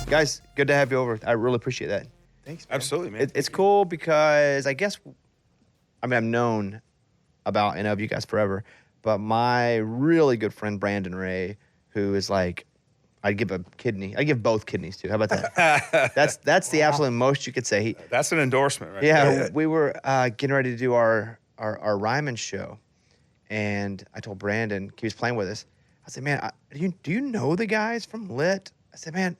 Guys, good to have you over. I really appreciate that. Thanks, man. Absolutely, man. It's cool because I guess, I mean, I've known about and of you guys forever, but my really good friend, Brandon Ray, who is like, I'd give both kidneys to. How about that? That's the absolute most you could say. That's an endorsement, right? Yeah. We were getting ready to do our Ryman show, and I told Brandon, he was playing with us. I said, man, do you know the guys from Lit? I said, man,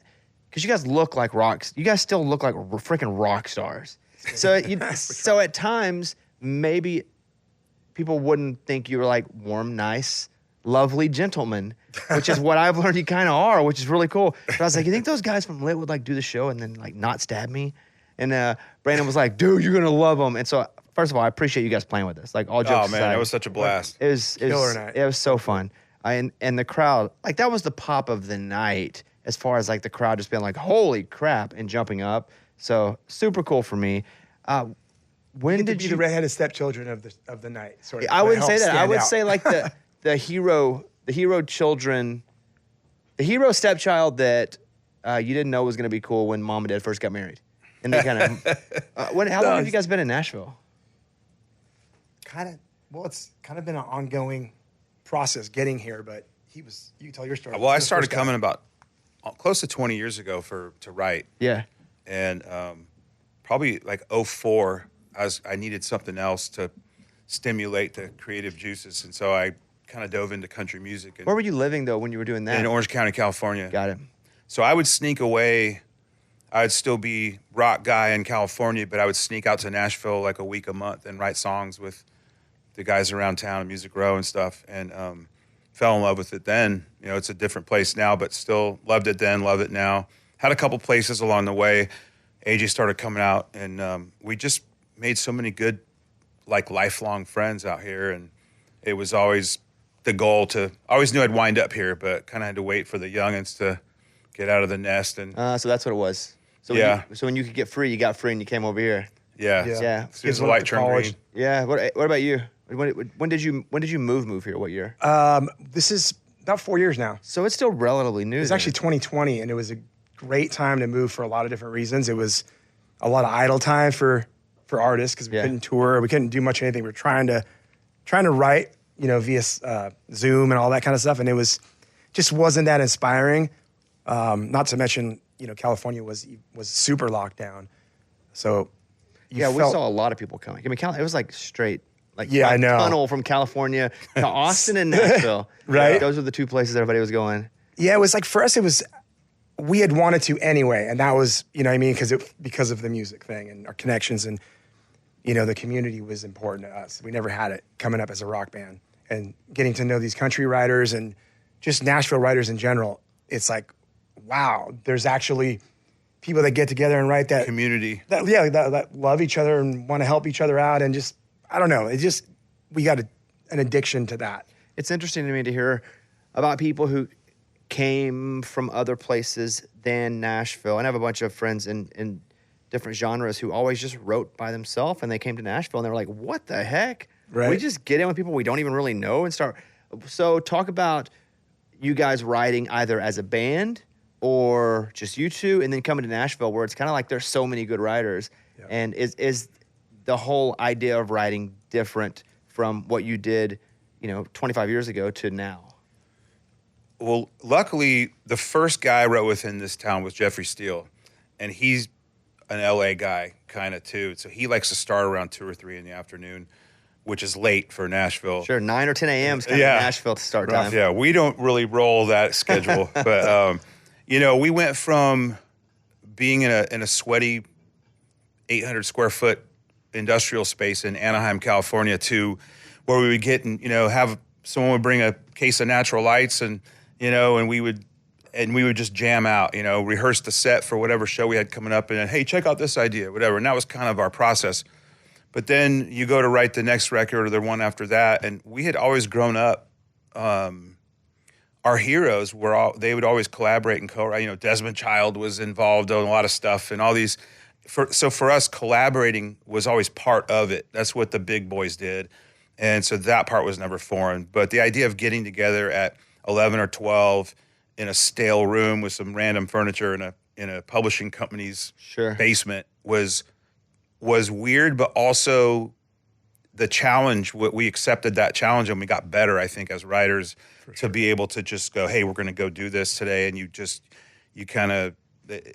because you guys look like rocks. You guys still look like freaking rock stars. So so at times, maybe people wouldn't think you were like warm, nice, lovely gentlemen, which is what I've learned you kind of are, which is really cool. But I was like, you think those guys from Lit would like do the show and then like not stab me? And Brandon was like, dude, you're gonna love them. And so first of all, I appreciate you guys playing with us. Like all jokes aside, that was such a blast. It was so fun. And the crowd, like that was the pop of the night as far as like the crowd just being like, holy crap, and jumping up. So super cool for me. When did you the redheaded stepchildren of the night? Sort of. I wouldn't say that. I would out. say like the hero children, the hero stepchild that you didn't know was going to be cool when mom and dad first got married. And they kind of, how long have you guys been in Nashville? It's kind of been an ongoing process getting here, but you can tell your story. Well, I started coming about close to 20 years ago to write. Yeah. And probably like 04, I needed something else to stimulate the creative juices. And so I kind of dove into country music. Where were you living, though, when you were doing that? In Orange County, California. Got it. So I would sneak away. I'd still be rock guy in California, but I would sneak out to Nashville like a week, a month, and write songs with the guys around town, Music Row and stuff, and fell in love with it then. You know, it's a different place now, but still loved it then, love it now. Had a couple places along the way. AJ started coming out, and we just made so many good, like, lifelong friends out here, and it was always the goal to, I always knew I'd wind up here, but kind of had to wait for the youngins to get out of the nest. And so that's what it was. So when you could get free, you got free and you came over here. Yeah. Yeah. As soon as the light turned green. Yeah. What about you? When did you move here? What year? This is about 4 years now. So it's still relatively new. It's actually 2020, and it was a great time to move for a lot of different reasons. It was a lot of idle time for artists because we couldn't tour, we couldn't do much of anything. We were trying to write, via Zoom and all that kind of stuff, and it just wasn't that inspiring. Not to mention, California was super locked down, so we saw a lot of people coming. I mean, it was like straight. I know. Tunnel from California to Austin and Nashville. Right. Those were the two places everybody was going. Yeah, it was like for us, we had wanted to anyway. And that was, because of the music thing and our connections and, the community was important to us. We never had it coming up as a rock band and getting to know these country writers and just Nashville writers in general. It's like, wow, there's actually people that get together and write that community. That love each other and want to help each other out and just, I don't know. We got an addiction to that. It's interesting to me to hear about people who came from other places than Nashville. And I have a bunch of friends in different genres who always just wrote by themselves, and they came to Nashville and they were like, what the heck? Right. We just get in with people we don't even really know and start. So talk about you guys writing either as a band or just you two, and then coming to Nashville where it's kind of like there's so many good writers. Yeah. And is the whole idea of writing different from what you did, 25 years ago to now? Well, luckily, the first guy I wrote with in this town was Jeffrey Steele, and he's an LA guy kind of too. So he likes to start around 2 or 3 in the afternoon, which is late for Nashville. Sure, 9 or 10 a.m. is kind of Nashville to start time. Yeah, we don't really roll that schedule, but we went from being in a sweaty 800 square foot industrial space in Anaheim, California, to where we would get and have someone would bring a case of natural lights and we would just jam out, rehearse the set for whatever show we had coming up, and then, hey, check out this idea, whatever. And that was kind of our process. But then you go to write the next record or the one after that, and we had always grown up. Our heroes they would always collaborate and co-write. Desmond Child was involved in a lot of stuff, and all these. So for us, collaborating was always part of it. That's what the big boys did. And so that part was never foreign. But the idea of getting together at 11 or 12 in a stale room with some random furniture in a publishing company's basement was weird, but also the challenge. We accepted that challenge and we got better, I think, as writers to be able to just go, hey, we're going to go do this today, and you kind of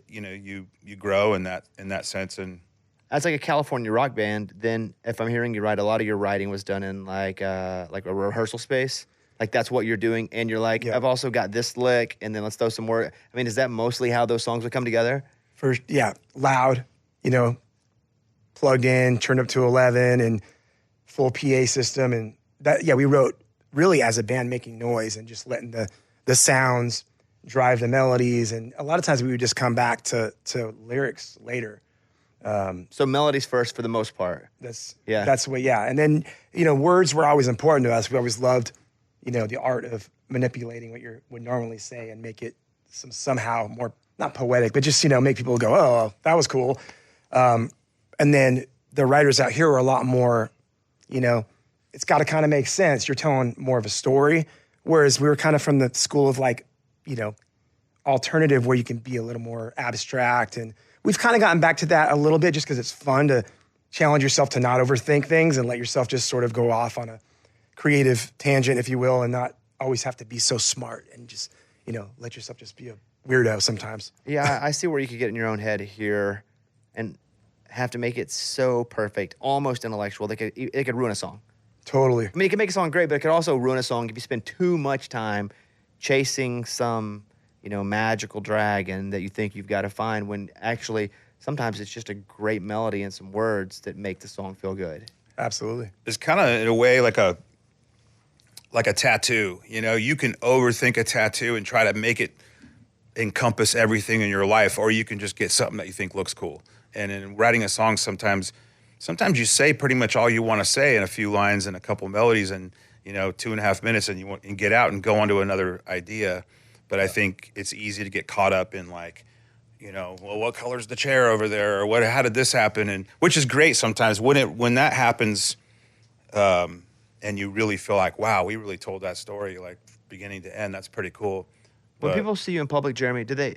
you grow in that sense. And as like a California rock band, then if I'm hearing you right, a lot of your writing was done in like a rehearsal space. Like that's what you're doing, and you're like, I've also got this lick, and then let's throw some more. I mean, is that mostly how those songs would come together? First, loud, plugged in, turned up to 11, and full PA system, and that. Yeah, we wrote really as a band, making noise and just letting the sounds drive the melodies, and a lot of times we would just come back to lyrics later. So melodies first for the most part. That's the way. Yeah, and then words were always important to us. We always loved the art of manipulating what you would normally say and make it somehow more, not poetic, but just make people go, oh, that was cool. And then the writers out here were a lot more, it's got to kind of make sense. You're telling more of a story, whereas we were kind of from the school of alternative, where you can be a little more abstract. And we've kind of gotten back to that a little bit just because it's fun to challenge yourself to not overthink things and let yourself just sort of go off on a creative tangent, if you will, and not always have to be so smart and just, let yourself just be a weirdo sometimes. Yeah, I see where you could get in your own head here and have to make it so perfect, almost intellectual. It could ruin a song. Totally. I mean, it can make a song great, but it could also ruin a song if you spend too much time chasing some, magical dragon that you think you've got to find, when actually sometimes it's just a great melody and some words that make the song feel good. Absolutely. It's kind of in a way like a tattoo. You can overthink a tattoo and try to make it encompass everything in your life, or you can just get something that you think looks cool. And in writing a song, sometimes you say pretty much all you want to say in a few lines and a couple melodies, and 2.5 minutes, and you get out and go on to another idea. But I think it's easy to get caught up in well, what color's the chair over there, or how did this happen? And which is great sometimes when that happens, and you really feel like, wow, we really told that story like beginning to end. That's pretty cool. When people see you in public, Jeremy, do they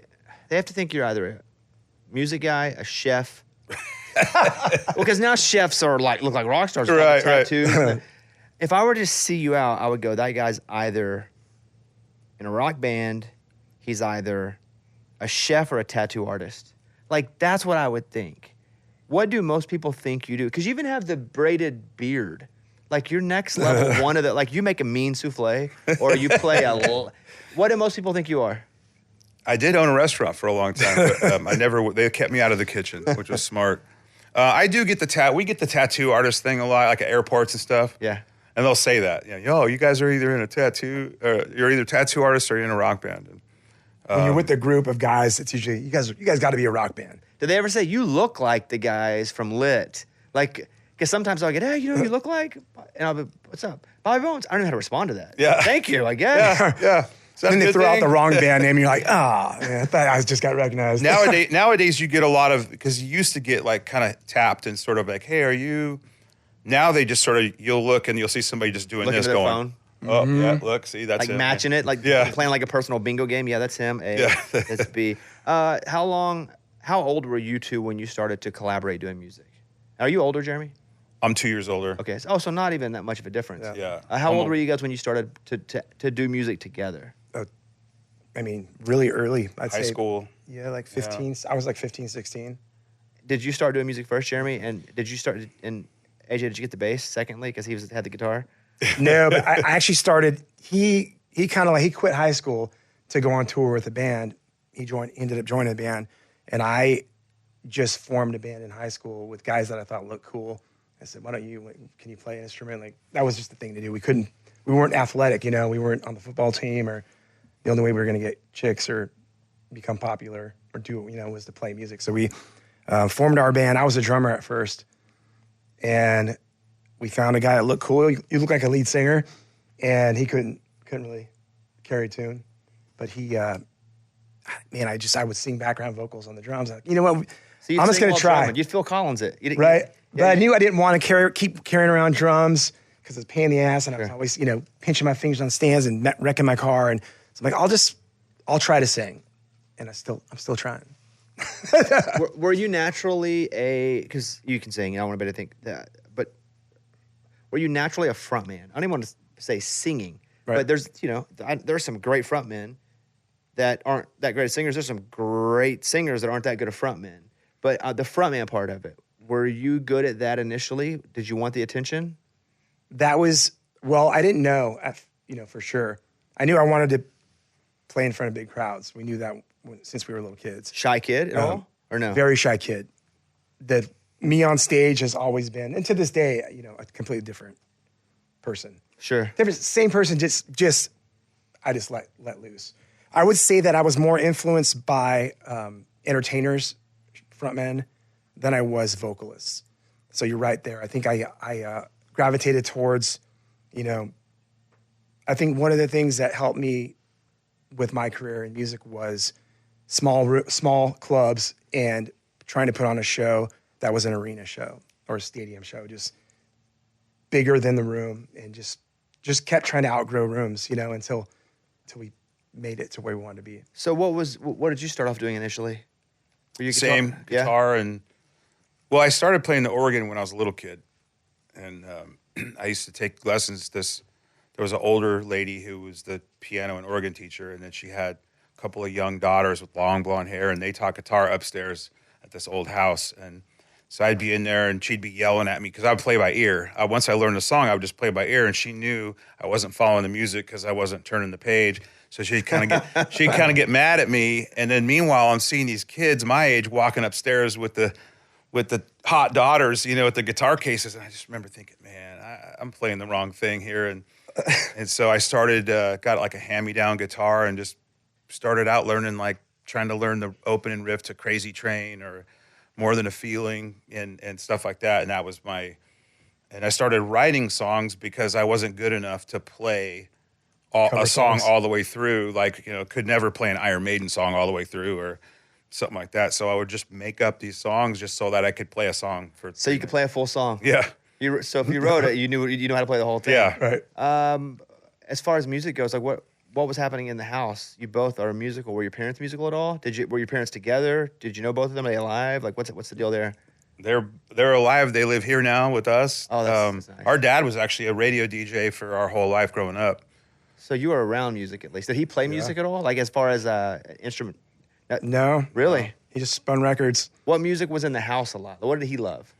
have to think you're either a music guy, a chef? Well, because now chefs are look like rock stars, right? Tattoos. Right. If I were to see you out, I would go, that guy's either in a rock band, he's either a chef or a tattoo artist. Like, that's what I would think. What do most people think you do? Because you even have the braided beard. Like, your next level, one of the, like, you make a mean souffle, or you play what do most people think you are? I did own a restaurant for a long time, but they kept me out of the kitchen, which was smart. I do get we get the tattoo artist thing a lot, like at airports and stuff. Yeah. And they'll say that, you guys are either in a tattoo, or you're either tattoo artists or you're in a rock band. And, when you're with a group of guys, it's usually, you guys got to be a rock band. Did they ever say, you look like the guys from Lit? Like, because sometimes I'll get, hey, you look like, and I'll be, what's up? Bobby Bones. I don't know how to respond to that. Yeah. Thank you, I guess. Yeah. And then they throw out the wrong band name, and you're like, man, I thought I just got recognized. Nowadays you get a lot of, because you used to get like kind of tapped and sort of like, hey, are you? Now they just sort of, you'll look and you'll see somebody just doing Looking this, at their going, phone. oh, yeah, look, see, that's like him. matching it, like playing like a personal bingo game. Yeah, that's him. A, Yeah. that's B. How old were you two when you started to collaborate doing music? Are you older, Jeremy? I'm 2 years older. Okay. So not even that much of a difference. Yeah. How old were you guys when you started to do music together? I mean, really early. I'd say High school. Yeah, like 15. Yeah. I was like 15, 16. Did you start doing music first, Jeremy? And did you start, and AJ, did you get the bass secondly because he had the guitar? No, but I actually started, he kind of he quit high school to go on tour with a band. He ended up joining a band. And I just formed a band in high school with guys that I thought looked cool. I said, can you play an instrument? Like, that was just the thing to do. We weren't athletic, we weren't on the football team, or the only way we were going to get chicks or become popular or do was to play music. So we formed our band. I was a drummer at first, and we found a guy that looked cool. He looked like a lead singer, and he couldn't really carry a tune, but he, I would sing background vocals on the drums. Like, you know what? So I'm just going to try. Drumming. You'd Phil Collins it. Right? But I knew I didn't want to keep carrying around drums because it's a pain in the ass, and I was always, pinching my fingers on stands and wrecking my car. And so I'm like, I'll try to sing, and I'm still trying. Were you naturally because you can sing, I don't want anybody to think that, but were you naturally a front man? I don't even want to say singing, right. But there's, there's some great front men that aren't that great at singers. There's some great singers that aren't that good at front men. But the front man part of it, were you good at that initially? Did you want the attention? That was, well, I didn't know, for sure. I knew I wanted to play in front of big crowds. We knew that since we were little kids. Shy kid at all, or no? Very shy kid. Me on stage has always been, and to this day, a completely different person. Sure. Same person, just I just let loose. I would say that I was more influenced by entertainers, frontmen, than I was vocalists. So you're right there. I think I gravitated towards, I think one of the things that helped me with my career in music was small clubs and trying to put on a show that was an arena show or a stadium show, just bigger than the room, and just kept trying to outgrow rooms, until we made it to where we wanted to be. So what did you start off doing initially? Were you guitar and well, I started playing the organ when I was a little kid, and I used to take lessons. There was an older lady who was the piano and organ teacher, and then she had a couple of young daughters with long blonde hair, and they taught guitar upstairs at this old house. And so I'd be in there, and she'd be yelling at me because I would play by ear. Once I learned the song, I would just play by ear, and she knew I wasn't following the music because I wasn't turning the page. So she'd kind of get mad at me. And then meanwhile, I'm seeing these kids my age walking upstairs with the hot daughters, with the guitar cases, and I just remember thinking, man, I'm playing the wrong thing here. And so I started, got like a hand-me-down guitar and just started out trying to learn the opening riff to Crazy Train or More Than a Feeling and stuff like that. And that was and I started writing songs because I wasn't good enough to play a song all the way through. Could never play an Iron Maiden song all the way through or something like that. So I would just make up these songs just so that I could play a song So you could play a full song. Yeah. So if you wrote it, you know how to play the whole thing. Yeah. Right. As far as music goes, what was happening in the house? You both are musical. Were your parents musical at all? Were your parents together? Did you know both of them? Are they alive? What's the deal there? They're alive. They live here now with us. Oh, that's nice. Our dad was actually a radio DJ for our whole life growing up. So you were around music at least. Did he play music at all? As far as instrument? No. Really? No. He just spun records. What music was in the house a lot? What did he love?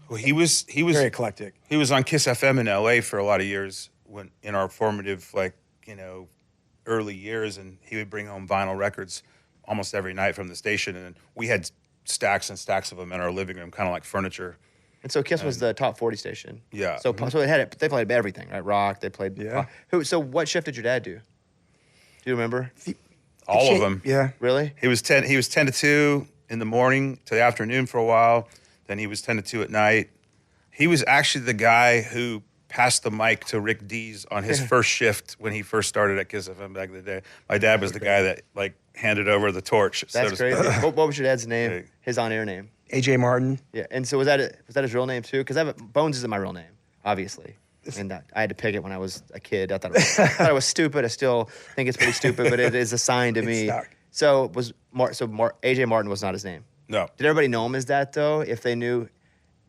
Well, he was very eclectic. He was on Kiss FM in LA for a lot of years in our formative early years, and he would bring home vinyl records almost every night from the station, and we had stacks and stacks of them in our living room, kind of like furniture. And so Kiss was the top 40 station. Yeah. So they played everything, right? Rock. They played. Yeah. So what shift did your dad do? Do you remember? All of them. Yeah. Really? He was 10 to 2 in the morning to the afternoon for a while. Then he was 10 to 2 at night. He was actually the guy who passed the mic to Rick Dees on his first shift when he first started at Kiss FM back in the day. My dad was the guy that handed over the torch. That's crazy. What was your dad's name? His on-air name? AJ Martin. Yeah. And so was that his real name too? Because Bones isn't my real name, obviously. And I had to pick it when I was a kid. I thought it was stupid. I still think it's pretty stupid, but it is a sign to me. Stuck. So AJ Martin was not his name. No. Did everybody know him as that though? If they knew,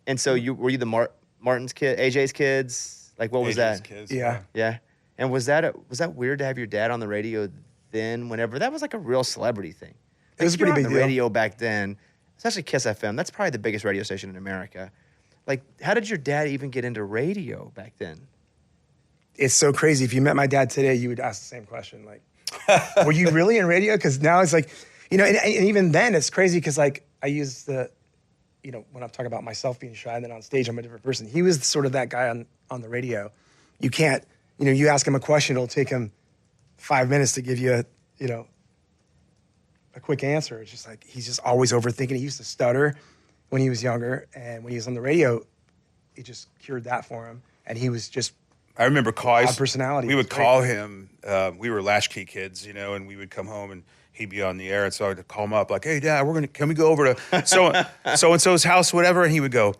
and so were you the Martin's kid, AJ's kids? What was AJ's that? Kids, Yeah. Yeah. And was that weird to have your dad on the radio then? Whenever that was like a real celebrity thing. It was a pretty big the deal. Radio back then, especially Kiss FM. That's probably the biggest radio station in America. How did your dad even get into radio back then? It's so crazy. If you met my dad today, you would ask the same question. Were you really in radio? Because now it's and even then it's crazy because I use when I'm talking about myself being shy and then on stage I'm a different person. He was sort of that guy on the radio. You can't, you ask him a question, it'll take him 5 minutes to give you a quick answer. It's just he's just always overthinking. He used to stutter when he was younger, and when he was on the radio, it just cured that for him. And he was just I remember calling odd personality. We would call him. We were latchkey kids, and we would come home and he'd be on the air, and so I'd call him up "Hey, Dad, can we go over to so and so's house, whatever?" And he would go,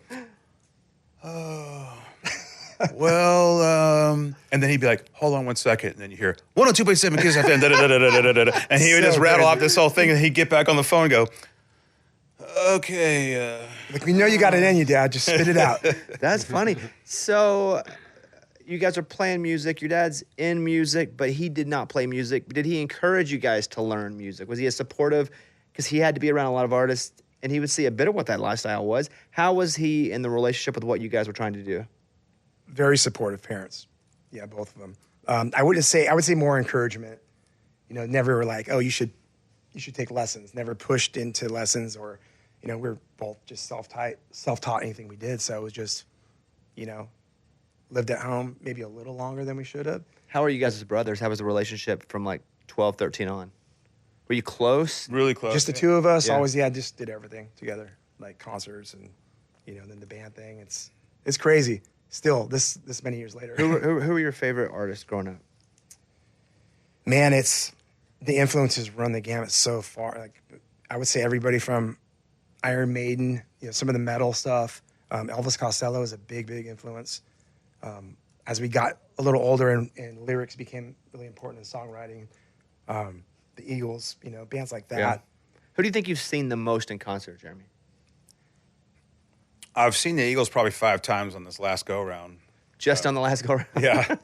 "Oh," And then he'd be like, hold on one second. And then you hear 102.7 Kiss FM, da-da-da-da-da-da-da. And he would just rattle off this whole thing, and he'd get back on the phone and go, okay. Like, we know you got it in you, Dad. Just spit it out. That's funny. So you guys are playing music. Your dad's in music, but he did not play music. Did he encourage you guys to learn music? Was he a supportive? Because he had to be around a lot of artists, and he would see a bit of what that lifestyle was. How was he in the relationship with what you guys were trying to do? Very supportive parents. Yeah, both of them. I would say more encouragement. You know, never were like, oh, you should take lessons. Never pushed into lessons, or, you know, we're both just self-taught anything we did. So it was just, you know, lived at home maybe a little longer than we should have. How are you guys as brothers? How was the relationship from like 12, 13 on? Were you close? Really close. Just the two of us. Yeah. Always, just did everything together, like concerts and, you know, then the band thing. It's crazy. Still, this many years later. Who were your favorite artists growing up? Man, the influences run the gamut so far. Like, I would say everybody from Iron Maiden, you know, some of the metal stuff. Elvis Costello is a big, big influence. As we got a little older and lyrics became really important in songwriting, the Eagles, you know, bands like that. Yeah. Who do you think you've seen the most in concert, Jeremy? I've seen the Eagles probably 5 times on this last go-around. Just on the last go-around? Yeah.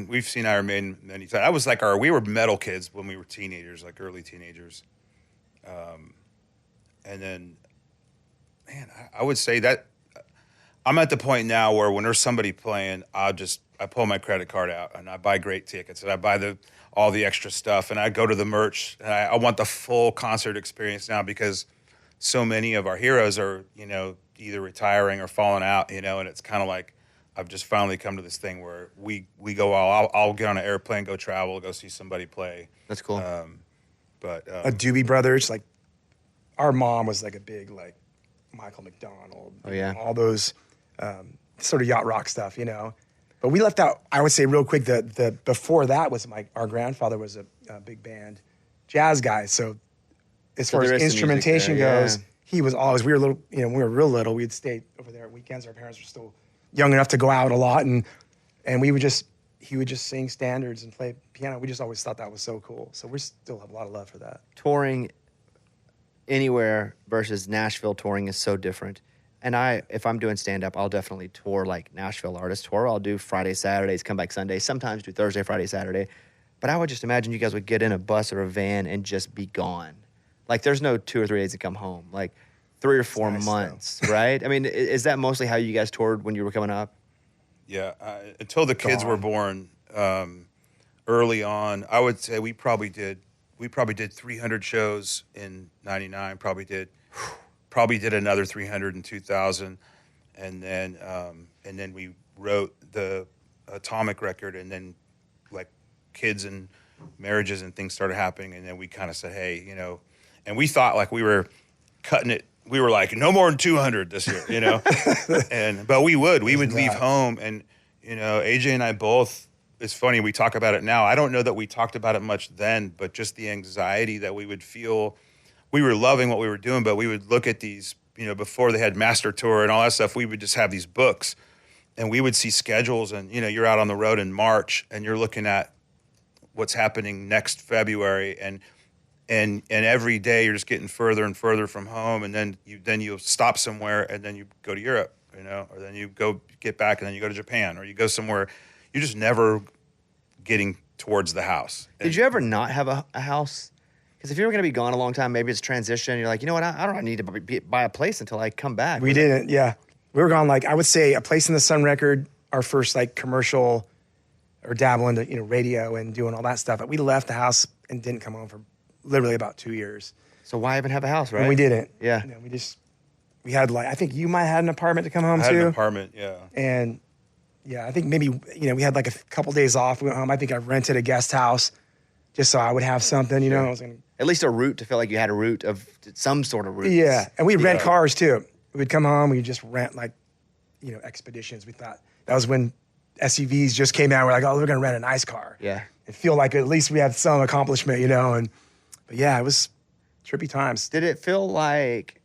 We've seen Iron Maiden many times. I was like, we were metal kids when we were teenagers, like early teenagers. And then, man, I would say that I'm at the point now where when there's somebody playing, I pull my credit card out and I buy great tickets and I buy all the extra stuff and I go to the merch and I want the full concert experience now, because so many of our heroes are, you know, either retiring or falling out, you know, and it's kind of like I've just finally come to this thing where we go I'll get on an airplane, go travel, go see somebody play. That's cool. A Doobie Brothers, like, our mom was like a big, like, Michael McDonald. Oh, yeah. All those sort of yacht rock stuff, you know. But we left out, I would say real quick, the before that was our grandfather was a big band jazz guy. So as far as instrumentation goes, he was always, we were little, you know, when we were real little, we'd stay over there at weekends. Our parents were still young enough to go out a lot, and he would just sing standards and play piano. We just always thought that was so cool. So we still have a lot of love for that. Touring anywhere versus Nashville touring is so different. And if I'm doing stand-up, I'll definitely tour like Nashville artists tour. I'll do Friday, Saturdays, come back Sunday, sometimes do Thursday, Friday, Saturday. But I would just imagine you guys would get in a bus or a van and just be gone. Like, there's no 2 or 3 days to come home. Like, 3 or 4 months, right? I mean, is that mostly how you guys toured when you were coming up? Yeah, until the kids were born, early on, I would say we probably did 300 shows in '99. Probably did another 300 in 2000, and then we wrote the Atomic record, and then like kids and marriages and things started happening, and then we kind of said, hey, you know, and we thought like we were cutting it. We were like, no more than 200 this year, you know? But we would leave home, and, you know, AJ and I both, it's funny, we talk about it now. I don't know that we talked about it much then, but just the anxiety that we would feel. We were loving what we were doing, but we would look at these, you know, before they had Master Tour and all that stuff, we would just have these books, and we would see schedules, and, you know, you're out on the road in March, and you're looking at what's happening next February, and every day you're just getting further and further from home, and then you stop somewhere, and then you go to Europe, you know, or then you go get back, and then you go to Japan, or you go somewhere. You're just never getting towards the house. Did you ever not have a house? Because if you were going to be gone a long time, maybe it's transition. You're like, you know what? I don't need to buy a place until I come back. We didn't. Yeah, we were gone. Like, I would say, A Place in the Sun record, our first like commercial, or dabble into, you know, radio and doing all that stuff. But we left the house and didn't come home for literally about 2 years. So why even have a house, right? And we didn't. Yeah. You know, we had like, I think you might have had an apartment to come home to. I had an apartment, yeah. And yeah, I think maybe, you know, we had like a couple days off. We went home. I think I rented a guest house just so I would have something, you know. I was gonna, at least a route to feel like you had a route of some sort of route. Yeah. And we'd rent cars too. We'd come home, we'd just rent like, you know, Expeditions. We thought that was when SUVs just came out. We're like, oh, we're going to rent a nice car. Yeah. And feel like at least we had some accomplishment, you know. But yeah, it was trippy times. Did it feel like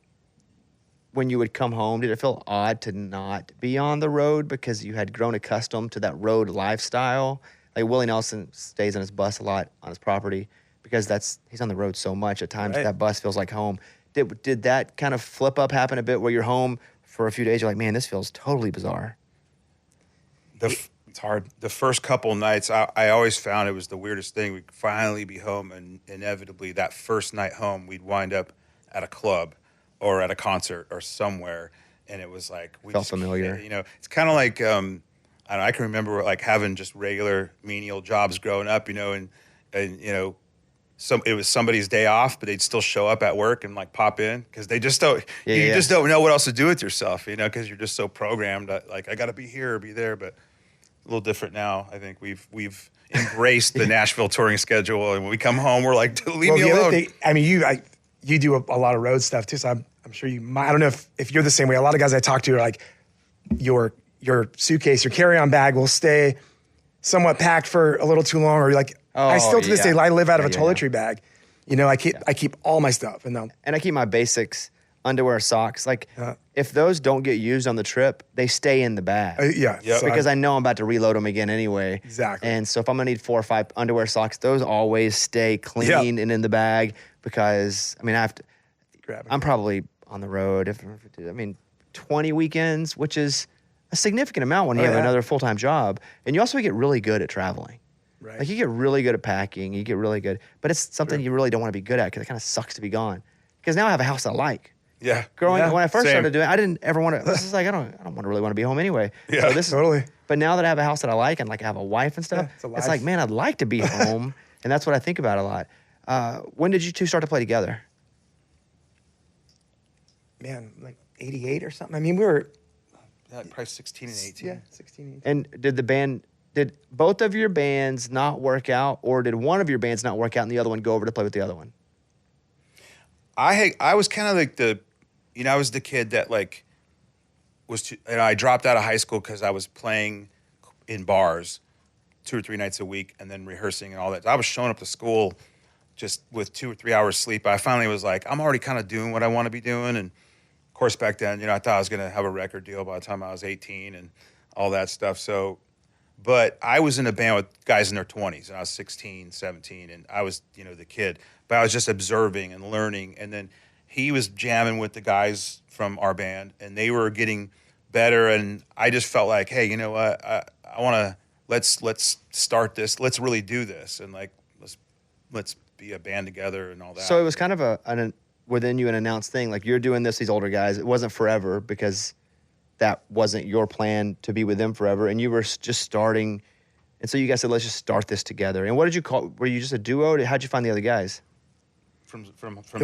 when you would come home, did it feel odd to not be on the road because you had grown accustomed to that road lifestyle? Like Willie Nelson stays on his bus a lot on his property because he's on the road so much. At times that bus feels like home. Did that kind of flip up happen a bit where you're home for a few days? You're like, man, this feels totally bizarre. It's hard. The first couple nights, I always found it was the weirdest thing. We'd finally be home, and inevitably that first night home, we'd wind up at a club or at a concert or somewhere, and it was like we felt familiar. You know, it's kind of like I don't know, I can remember like having just regular menial jobs growing up, you know, and you know, it was somebody's day off, but they'd still show up at work and like pop in because they just don't. You just don't know what else to do with yourself, you know, because you're just so programmed. Like I got to be here or be there, but a little different now. I think we've embraced the Nashville touring schedule, and when we come home, we're like, leave me alone. Thing, I mean, you do a lot of road stuff too, so I'm sure you might. I don't know if you're the same way. A lot of guys I talk to are like, your suitcase, your carry-on bag will stay somewhat packed for a little too long, or like I still to this day I live out of a toiletry bag. You know, I keep all my stuff, and I keep my basics, underwear, socks. Like if those don't get used on the trip, they stay in the bag. So because I know I'm about to reload them again anyway. Exactly. And so if I'm gonna need 4 or 5 underwear, socks, those always stay clean and in the bag because I mean I have to. I'm probably on the road 20 weekends, which is a significant amount when you have another full-time job, and you also get really good at traveling. Right. Like you get really good at packing, you get really good, but it's something you really don't want to be good at because it kind of sucks to be gone. Because now I have a house I like. Yeah. When I first started doing it, I didn't ever want to. This is like I don't really want to be home anyway. Yeah, so this totally. But now that I have a house that I like and like I have a wife and stuff, it's like man, I'd like to be home, and that's what I think about a lot. When did you two start to play together? Man, like 88 or something. I mean, we were probably 16 and 18. Yeah, 16 and 18. And did both of your bands not work out, or did one of your bands not work out and the other one go over to play with the other one? I was kind of like I was the kid that like I dropped out of high school because I was playing in bars 2 or 3 nights a week and then rehearsing and all that. I was showing up to school just with 2 or 3 hours sleep. I finally was like, I'm already kind of doing what I want to be doing. And of course, back then, I thought I was going to have a record deal by the time I was 18 and all that stuff. So, but I was in a band with guys in their 20s, and I was 16, 17, and I was, the kid. But I was just observing and learning. And then he was jamming with the guys from our band, and they were getting better. And I just felt like, hey, you know what? I want to let's start this. Let's really do this, and like let's be a band together and all that. So it was kind of an within you an announced thing, like you're doing this, these older guys. It wasn't forever because that wasn't your plan to be with them forever, and you were just starting. And so you guys said, let's just start this together. And what did you call? Were you just a duo? How'd you find the other guys? From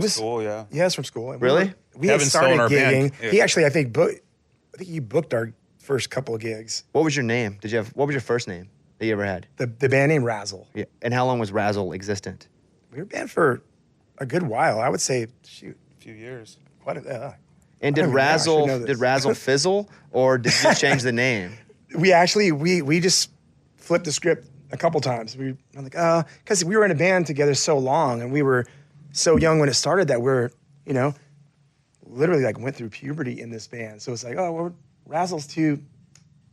school, yeah. Yeah, it's from school. Really? We had started gigging. Yeah. He actually, I think you booked our first couple of gigs. What was your name? What was your first name that you ever had? The band name Razzle. Yeah. And how long was Razzle existent? We were a band for a good while. I would say, a few years. Quite a. And did Razzle fizzle, or did you change the name? We actually we just flipped the script a couple times. I'm like, because we were in a band together so long, and we were so young when it started that we're, literally like went through puberty in this band. So it's like, Razzle's too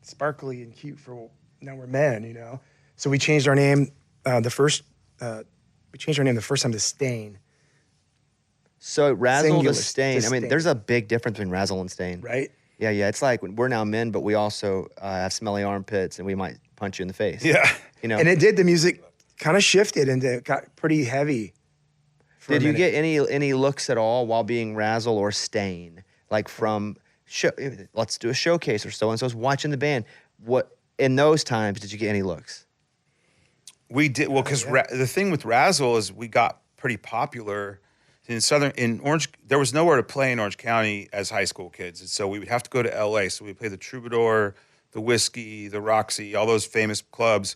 sparkly and cute for now we're men, So we changed our name the first time to Stain. So Razzle Singular, to Stain. I mean, there's a big difference between Razzle and Stain. Right? Yeah. It's like we're now men, but we also have smelly armpits, and we might punch you in the face. Yeah. And it did. The music kind of shifted and it got pretty heavy. Did you get any looks at all while being Razzle or Stain? Like from let's do a showcase or so-and-so's watching the band. What in those times did you get any looks? We did because the thing with Razzle is we got pretty popular in Orange. There was nowhere to play in Orange County as high school kids, and so we would have to go to L.A. So we played the Troubadour, the Whiskey, the Roxy, all those famous clubs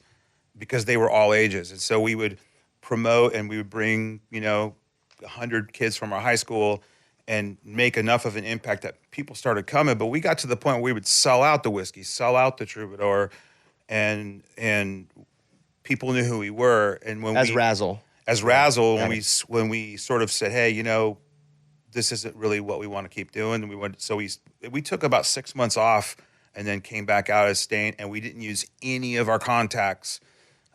because they were all ages, and so we would promote and we would bring 100 kids from our high school and make enough of an impact that people started coming. But we got to the point where we would sell out the Whiskey, sell out the Troubadour, and people knew who we were. And when Razzle, when we sort of said, hey, this isn't really what we want to keep doing. And we took about 6 months off and then came back out as Stain, and we didn't use any of our contacts.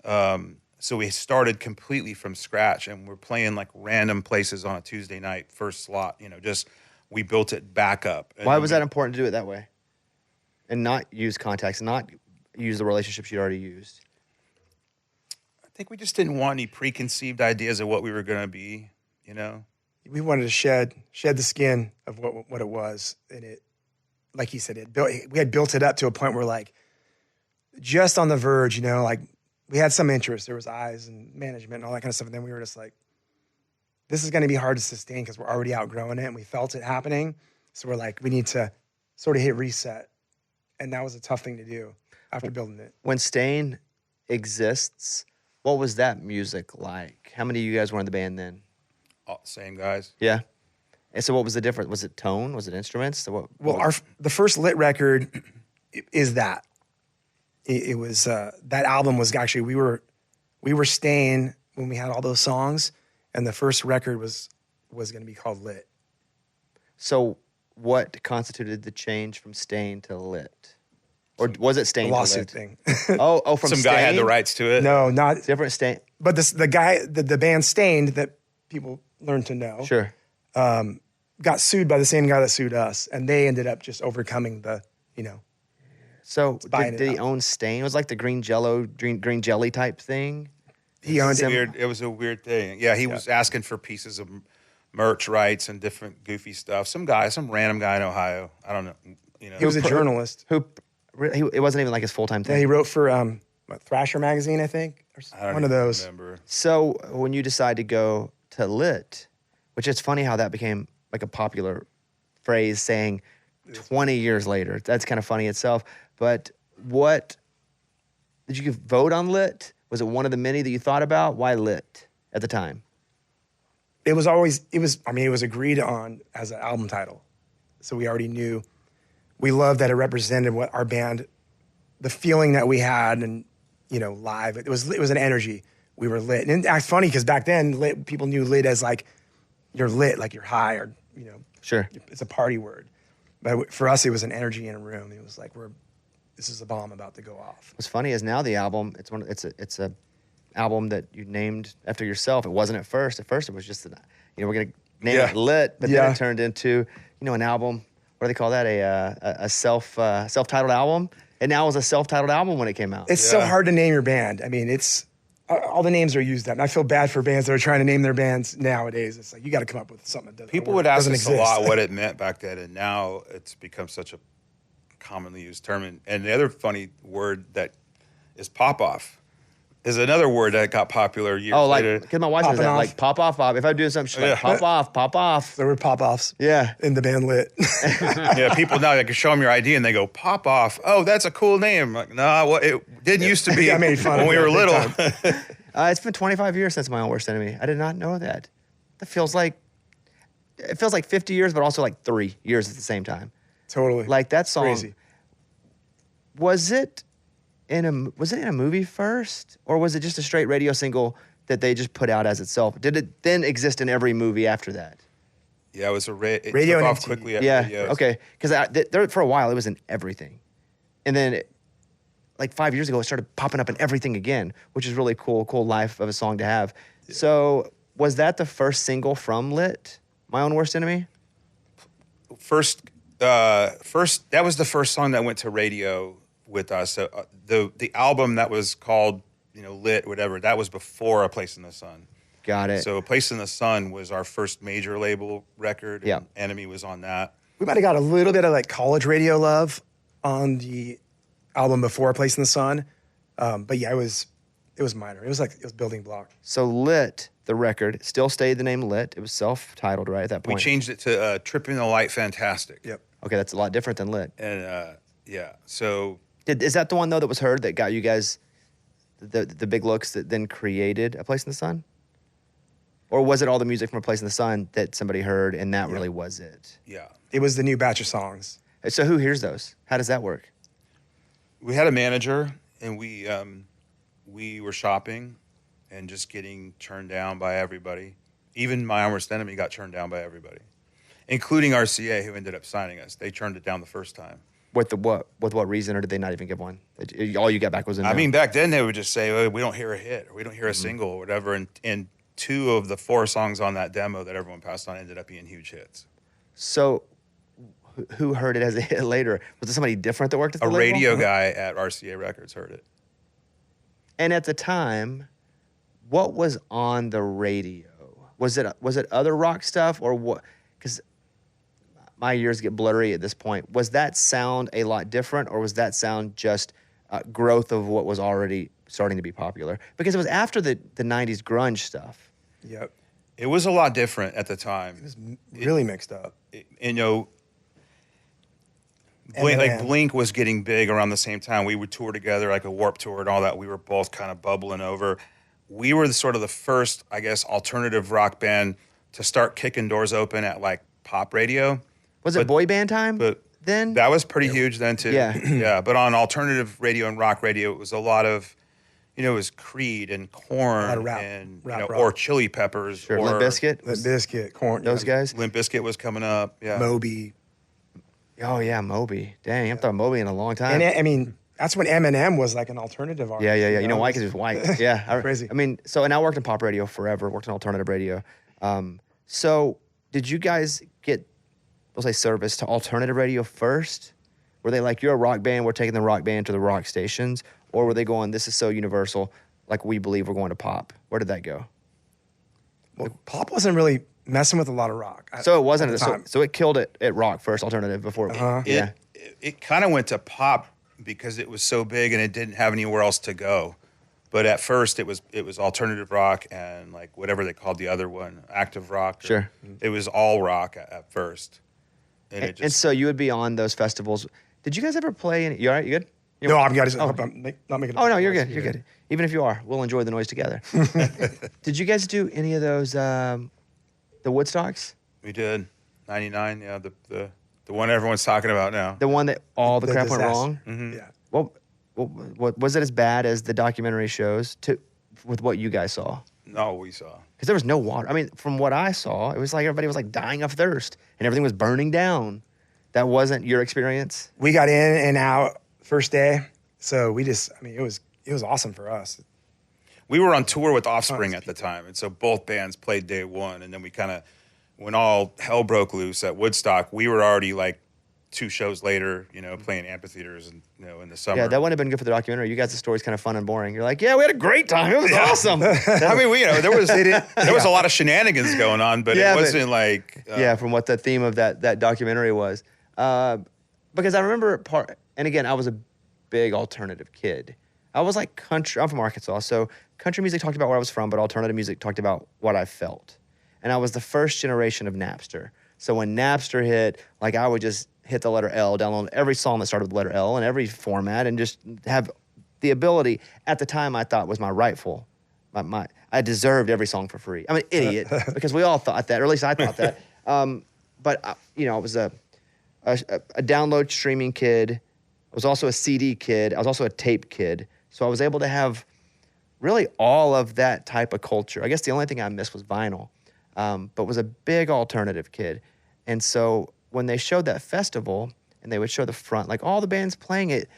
So we started completely from scratch, and we're playing like random places on a Tuesday night, first slot, just we built it back up. Why was that important to do it that way? And not use contacts, not use the relationships you already used? I think we just didn't want any preconceived ideas of what we were going to be, We wanted to shed the skin of what it was, and it, like he said, we had built it up to a point where like just on the verge, like we had some interest. There was eyes and management and all that kind of stuff, and then we were just like, this is going to be hard to sustain because we're already outgrowing it, and we felt it happening. So we're like, we need to sort of hit reset, and that was a tough thing to do after building it. When Stain exists, what was that music like? How many of you guys were in the band then? Same guys. Yeah. And so what was the difference? Was it tone? Was it instruments? So the first Lit record is that. It was that album was actually we were Stain when we had all those songs, and the first record was going to be called Lit. So what constituted the change from Stain to Lit? Or was it Stain to lawsuit Lit? thing. Oh, from Some Stain? guy had the rights to it. No, not Different Stain. But the guy, the band Stained that people learned to know, Sure. got sued by the same guy that sued us, and they ended up just overcoming the, So buying did it he out. own Stain? It was like the green jelly type thing? He owned it. It was a weird thing. Yeah, he was asking for pieces of merch rights and different goofy stuff. Some random guy in Ohio. I don't know. He was a journalist. It wasn't even like his full-time thing. Yeah, he wrote for Thrasher magazine, I think, I don't one of even those. remember. So when you decide to go to Lit, which it's funny how that became like a popular phrase saying 20 years later. That's kind of funny itself. But what, did you vote on Lit? Was it one of the many that you thought about? Why Lit at the time? It was agreed on as an album title. So we already knew. We loved that it represented what our band, the feeling that we had, and live. It was an energy. We were lit, and it's funny because back then, lit, people knew lit as like you're lit, like you're high, or Sure. it's a party word. But for us, it was an energy in a room. It was like this is a bomb about to go off. What's funny is now the album, it's a album that you named after yourself. It wasn't at first. At first, it was just we're gonna name it Lit, but then it turned into an album. What do they call that? A self-titled album. And now it was a self-titled album when it came out. It's so hard to name your band. I mean, it's all the names are used up. And I feel bad for bands that are trying to name their bands nowadays. It's like you got to come up with something that doesn't. People would ask us a lot what it meant back then, and now it's become such a commonly used term. And the other funny word that is pop-off is another word that got popular years later. Because my wife says that, like pop off, Bob. If I do something, she's like, pop off. There were pop-offs. Yeah. In the band Lit. Yeah, people now, they can show them your ID and they go, pop off. Oh, that's a cool name. Like, no, it didn't used to be I made fun when of we it were big little. It's been 25 years since My Own Worst Enemy. I did not know that. It feels like 50 years, but also like 3 years at the same time. Totally. Like that song. Crazy. Was it in a movie first, or was it just a straight radio single that they just put out as itself? Did it then exist in every movie after that? Yeah, it was it radio took and off MTV. quickly at Yeah. radios. Okay. Because there for a while it was in everything, and then like 5 years ago it started popping up in everything again, which is really cool life of a song to have. Yeah. So was that the first single from Lit, My Own Worst Enemy? First, that was the first song that went to radio with us. The album that was called Lit, whatever, that was before A Place in the Sun. Got it. So A Place in the Sun was our first major label record. Yeah. And Enemy was on that. We might have got a little bit of like college radio love on the album before A Place in the Sun. But yeah, it was minor. It was building block. So Lit, the record, still stayed the name Lit. It was self-titled, right, at that point? We changed it to Tripping the Light Fantastic. Yep. Okay, that's a lot different than Lit. And yeah, so Is that the one, though, that was heard that got you guys the big looks that then created A Place in the Sun? Or was it all the music from A Place in the Sun that somebody heard and that really was it? yeah. It was the new batch of songs. So who hears those? How does that work? We had a manager, and we were shopping and just getting turned down by everybody. Even My Own Worst Enemy got turned down by everybody. including RCA, who ended up signing us. They turned it down the first time. With what reason, or did they not even give one? All you got back was a no? I mean, back then they would just say, oh, we don't hear a hit, or we don't hear a single, or whatever. And 2 of the 4 songs on that demo that everyone passed on ended up being huge hits. So who heard it as a hit later? Was it somebody different that worked at the label? A radio guy at RCA Records heard it. And at the time, what was on the radio? Was it other rock stuff, or what? Because my years get blurry at this point. Was that sound a lot different, or was that sound just growth of what was already starting to be popular? Because it was after the 90s grunge stuff. Yep. It was a lot different at the time. It was really mixed up. Blink was getting big around the same time. We would tour together, like a Warped Tour and all that. We were both kind of bubbling over. We were sort of the first, I guess, alternative rock band to start kicking doors open at like pop radio. Was it boy band time then? That was pretty huge then too. Yeah. Yeah. But on alternative radio and rock radio, it was a lot of, it was Creed and Korn or Chili Peppers. Sure. Or Limp Bizkit? Limp Bizkit, Korn. Those guys? Limp Bizkit was coming up. Yeah. Moby. Oh, yeah, Moby. Dang, I haven't thought Moby in a long time. And I mean, that's when Eminem was like an alternative artist. Yeah. You know why? Because he was white. Yeah. Crazy. I mean, and I worked in pop radio forever, worked in alternative radio. So did you guys get, we'll say, service to alternative radio first? Were they like, you're a rock band, we're taking the rock band to the rock stations? Or were they going, this is so universal, like we believe we're going to pop? Where did that go? Well, pop wasn't really messing with a lot of rock. So it wasn't, so it killed it at rock first, alternative, before it, It kind of went to pop because it was so big and it didn't have anywhere else to go. But at first it was alternative rock and like whatever they called the other one, active rock. Sure. It was all rock at first. And so you would be on those festivals. Did you guys ever play any, you all right, you good? No, I'm not making. Oh no, you're good. You're good. Even if you are, we'll enjoy the noise together. Did you guys do any of those the Woodstocks? We did. 99, yeah, the one everyone's talking about now. The one that all the crap went disaster. wrong? Mm-hmm. Yeah. Well, was it as bad as the documentary shows with what you guys saw? No, we saw. Because there was no water. I mean, from what I saw, it was like everybody was like dying of thirst and everything was burning down. That wasn't your experience? We got in and out first day, so it was awesome for us. We were on tour with Offspring at the time, and so both bands played day one, and then we kind of, when all hell broke loose at Woodstock, we were already like 2 shows later, playing amphitheaters and in the summer. Yeah, that wouldn't have been good for the documentary. You guys' story's kind of fun and boring. You're like, yeah, we had a great time. It was awesome. I mean, there was a lot of shenanigans going on, but it wasn't like from what the theme of that documentary was. Because I remember and again, I was a big alternative kid. I was like country. I'm from Arkansas, so country music talked about where I was from, but alternative music talked about what I felt. And I was the first generation of Napster. So when Napster hit, like I would just hit the letter L, download every song that started with the letter L in every format, and just have the ability. At the time, I thought was my rightful. I deserved every song for free. I'm an idiot because we all thought that, or at least I thought that. But I was a download streaming kid. I was also a CD kid. I was also a tape kid. So I was able to have really all of that type of culture. I guess the only thing I missed was vinyl, but was a big alternative kid. And so when they showed that festival and they would show the front, like all the bands playing it,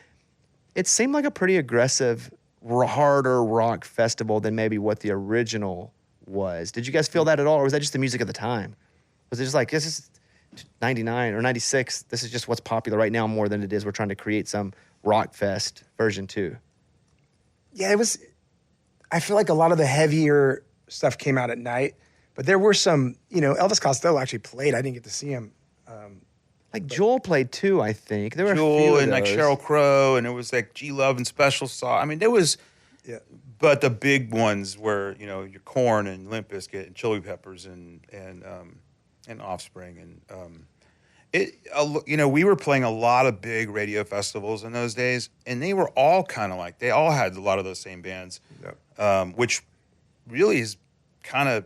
it seemed like a pretty aggressive, harder rock festival than maybe what the original was. Did you guys feel that at all, or was that just the music of the time? Was it just like, this is 99 or 96, this is just what's popular right now more than it is we're trying to create some rock fest version 2? Yeah, it was. I feel like a lot of the heavier stuff came out at night, but there were some, Elvis Costello actually played. I didn't get to see him. Like Joel played too, I think. There were Joel a few of and like those. Sheryl Crow, and it was like G Love and Special Sauce. I mean, there was, but the big ones were, your Korn and Limp Bizkit and Chili Peppers and Offspring and we were playing a lot of big radio festivals in those days, and they were all kind of like, they all had a lot of those same bands, which really is kind of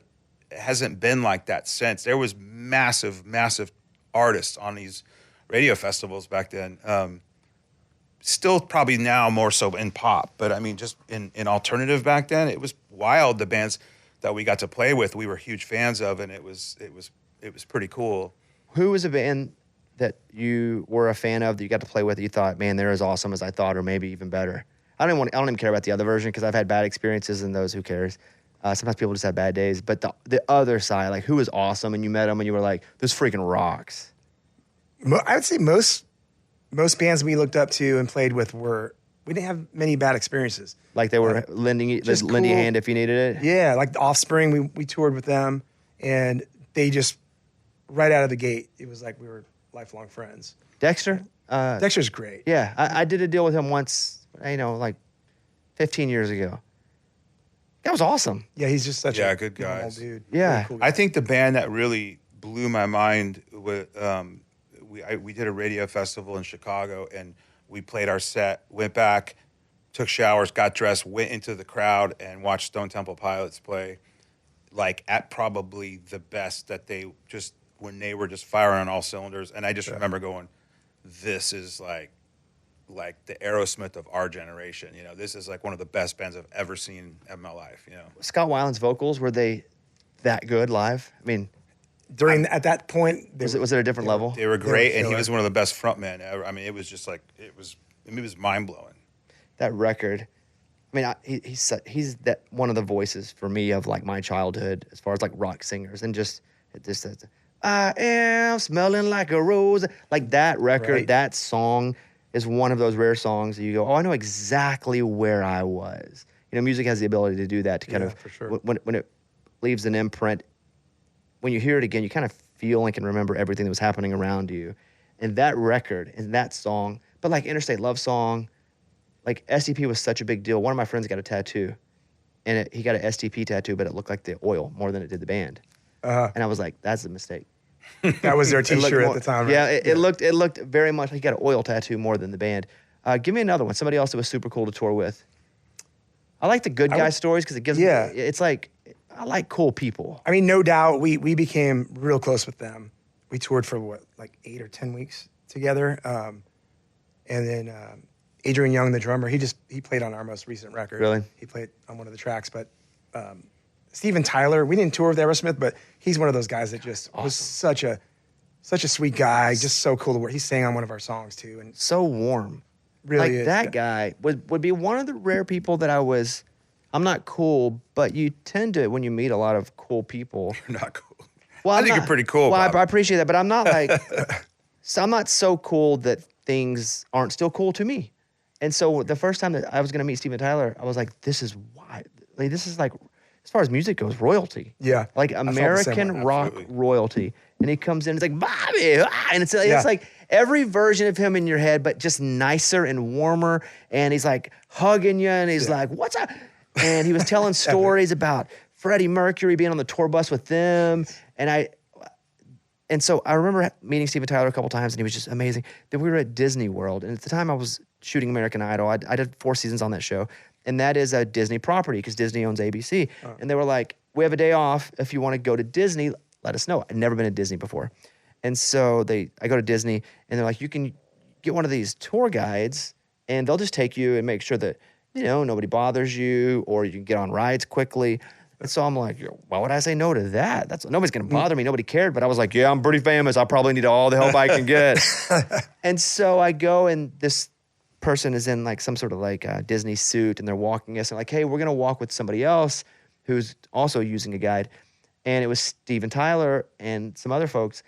hasn't been like that since. There was massive artists on these radio festivals back then. Still probably now more so in pop, but I mean, just in alternative back then, it was wild. The bands that we got to play with, we were huge fans of, and it was pretty cool. Who was a band that you were a fan of that you got to play with that you thought, man, they're as awesome as I thought, or maybe even better? I don't even care about the other version because I've had bad experiences and those, who cares? Sometimes people just have bad days. But the other side, like, who was awesome and you met them and you were like, this freaking rocks? I would say most bands we looked up to and played with we didn't have many bad experiences. Like they were lending you just a cool. hand if you needed it? Yeah, like the Offspring, we toured with them, and they just, right out of the gate, it was like we were lifelong friends. Dexter? Dexter's great. Yeah, I did a deal with him once, like 15 years ago. That was awesome. Yeah, he's just such a good normal guys. dude. Yeah. Really cool guy. I think the band that really blew my mind with we did a radio festival in Chicago, and we played our set, went back, took showers, got dressed, went into the crowd, and watched Stone Temple Pilots play, like at probably the best that they just, when they were just firing on all cylinders. And I just remember going, this is like the Aerosmith of our generation. This is like one of the best bands I've ever seen in my life. Scott Weiland's vocals, were they that good live? I mean, at that point, was it a different level? They were great, and he killer. was one of the best frontmen ever. I mean, it was just like, it was mind blowing. That record, I mean, he's that one of the voices for me of like my childhood as far as like rock singers, and just I am smelling like a rose. Like that record, Right. that song is one of those rare songs that you go, oh, I know exactly where I was. Music has the ability to do that, to kind of, for sure. when it leaves an imprint, when you hear it again, you kind of feel and can remember everything that was happening around you. And that record and that song, but like Interstate Love Song, like STP was such a big deal. One of my friends got a tattoo, and he got an STP tattoo, but it looked like the oil more than it did the band. And I was like, that's a mistake. That was their It looked T-shirt more- at the time. Yeah, right? it looked very much like he got an oil tattoo more than the band. Give me another one. Somebody else that was super cool to tour with. I like the good guy stories because it gives. Yeah. It's like, I like cool people. I mean, no doubt, we became real close with them. We toured for like 8 or 10 weeks together, and then Adrian Young, the drummer, he played on our most recent record. Really? He played on one of the tracks, but Steven Tyler, we didn't tour with Aerosmith, but he's one of those guys that just was such a sweet guy, just so cool to work. He sang on one of our songs too, and So warm. really like is. that guy would be one of the rare people that I'm not cool, but you tend to, when you meet a lot of cool people. You're not cool. Well, I I'm think not- you're pretty cool. Well, Bob. I appreciate that, but I'm not like, so I'm not so cool that things aren't still cool to me. And so the first time that I was going to meet Steven Tyler, I was like, this is why. Like, this is like, as far as music goes, royalty. Yeah, Like I felt the same American way. rock Absolutely. royalty. And he comes in, it's like, Bobby, and it's like every version of him in your head, but just nicer and warmer. And he's like hugging you, and he's like, what's up? And he was telling stories about Freddie Mercury being on the tour bus with them. And so I remember meeting Steven Tyler a couple times, and he was just amazing. Then we were at Disney World, and at the time I was shooting American Idol. I did 4 seasons on that show, and that is a Disney property because Disney owns ABC. And they were like, we have a day off. If you want to go to Disney, let us know. I'd never been to Disney before. And so I go to Disney, and they're like, you can get one of these tour guides, and they'll just take you and make sure that, nobody bothers you, or you can get on rides quickly. And so I'm like, why would I say no to that? Nobody's going to bother me. Nobody cared. But I was like, yeah, I'm pretty famous. I probably need all the help I can get. And so I go, and this person is in like some sort of like Disney suit, and they're walking us, and like, hey, we're going to walk with somebody else who's also using a guide. And it was Steven Tyler and some other folks.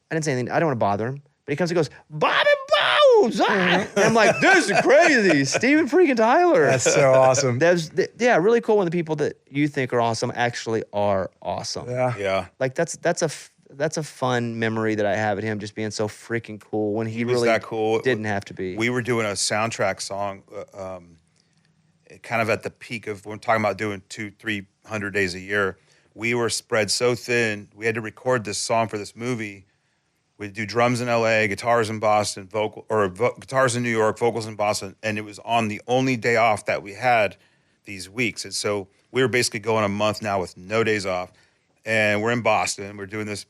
I didn't say anything. I don't want to bother him. But he comes and goes, Bobby Bones! And I'm like, this is crazy. Steven freaking Tyler. That's so awesome. Really cool when the people that you think are awesome actually are awesome. Yeah. Yeah. Like that's a fun memory that I have of him just being so freaking cool when he was really that cool. didn't have to be. We were doing a soundtrack song, kind of at the peak of, we're talking about doing 200-300 days a year. We were spread so thin. We had to record this song for this movie. We'd do drums in LA, guitars in Boston, guitars in New York, vocals in Boston, and it was on the only day off that we had these weeks. And so we were basically going a month now with no days off. And we're in Boston. We're doing this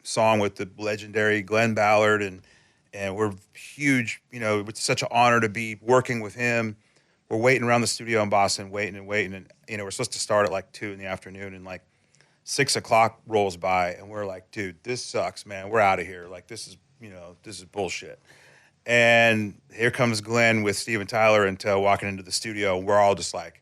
song with the legendary Glenn Ballard, and we're huge. It's such an honor to be working with him. We're waiting around the studio in Boston, waiting, and we're supposed to start at like 2 in the afternoon, and like 6 o'clock rolls by, and we're like, dude, this sucks, man. We're out of here. Like, this is bullshit. And here comes Glenn with Steven Tyler and walking into the studio. And we're all just like,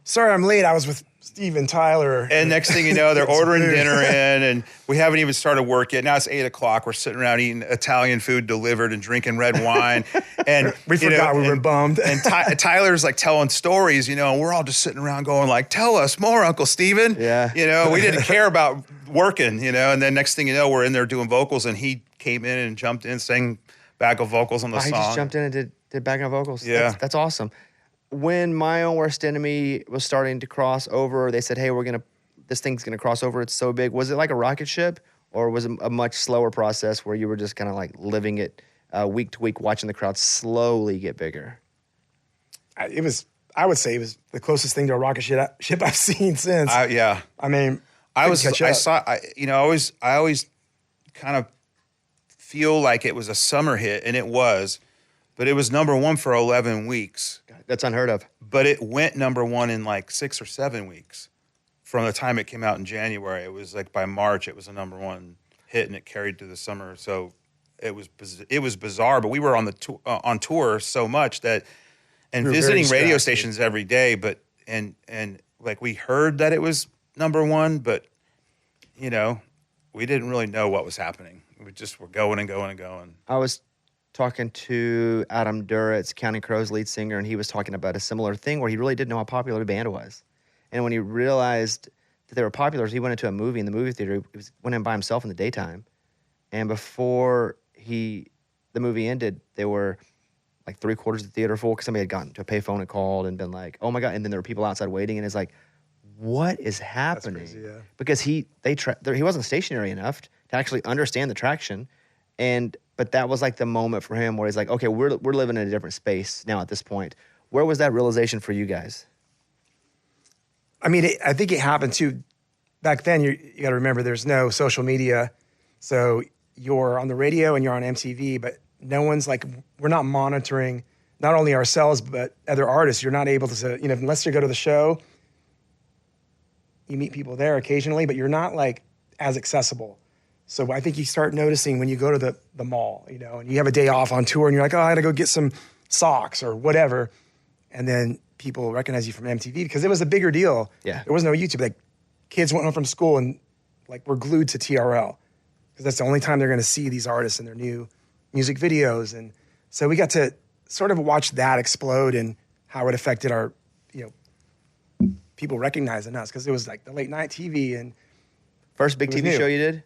sorry, I'm late. I was with Steven Tyler. And next thing you know, they're ordering dinner in, and we haven't even started work yet. Now it's 8 o'clock. We're sitting around eating Italian food delivered and drinking red wine. And we forgot we were bummed. And Tyler's like telling stories, and we're all just sitting around going like, tell us more, Uncle Steven. Yeah. We didn't care about working, and then next thing you know, we're in there doing vocals, and he came in and jumped in, sang backup vocals on the song. He just jumped in and did backup vocals. Yeah. That's awesome. When My Own Worst Enemy was starting to cross over, they said, hey, this thing's gonna cross over, it's so big. Was it like a rocket ship, or was it a much slower process where you were just kind of like living it week to week, watching the crowd slowly get bigger? I would say it was the closest thing to a rocket ship I've seen since. Yeah. I mean, I always kind of feel like it was a summer hit, and it was, but it was number one for 11 weeks. That's unheard of. But it went number one in like 6 or 7 weeks from the time it came out in January. It was like by March, it was a number one hit, and it carried to the summer. So it was bizarre. But we were on tour so much that, and visiting radio stations every day. But and like we heard that it was number one, but we didn't really know what was happening. We just were going and going and going. I was talking to Adam Duritz, Counting Crows lead singer, and he was talking about a similar thing where he really didn't know how popular the band was. And when he realized that they were popular, he went into a movie in the movie theater. He went in by himself in the daytime. And before the movie ended, they were like 3/4 of the theater full because somebody had gotten to a payphone and called and been like, oh my God. And then there were people outside waiting, and it's like, what is happening? That's crazy, yeah. Because he wasn't stationary enough to actually understand the traction. But that was like the moment for him where he's like, okay, we're living in a different space now at this point. Where was that realization for you guys? I mean, I think it happened too. Back then, you got to remember there's no social media. So you're on the radio and you're on MTV, but no one's like, we're not monitoring not only ourselves, but other artists. You're not able to, unless you go to the show, you meet people there occasionally, but you're not like as accessible. So I think you start noticing when you go to the mall, and you have a day off on tour and you're like, oh, I got to go get some socks or whatever. And then people recognize you from MTV because it was a bigger deal. Yeah. There was no YouTube. Like kids went home from school and like were glued to TRL because that's the only time they're going to see these artists in their new music videos. And so we got to sort of watch that explode and how it affected our, people recognizing us because it was like the late night TV and first big TV show you did?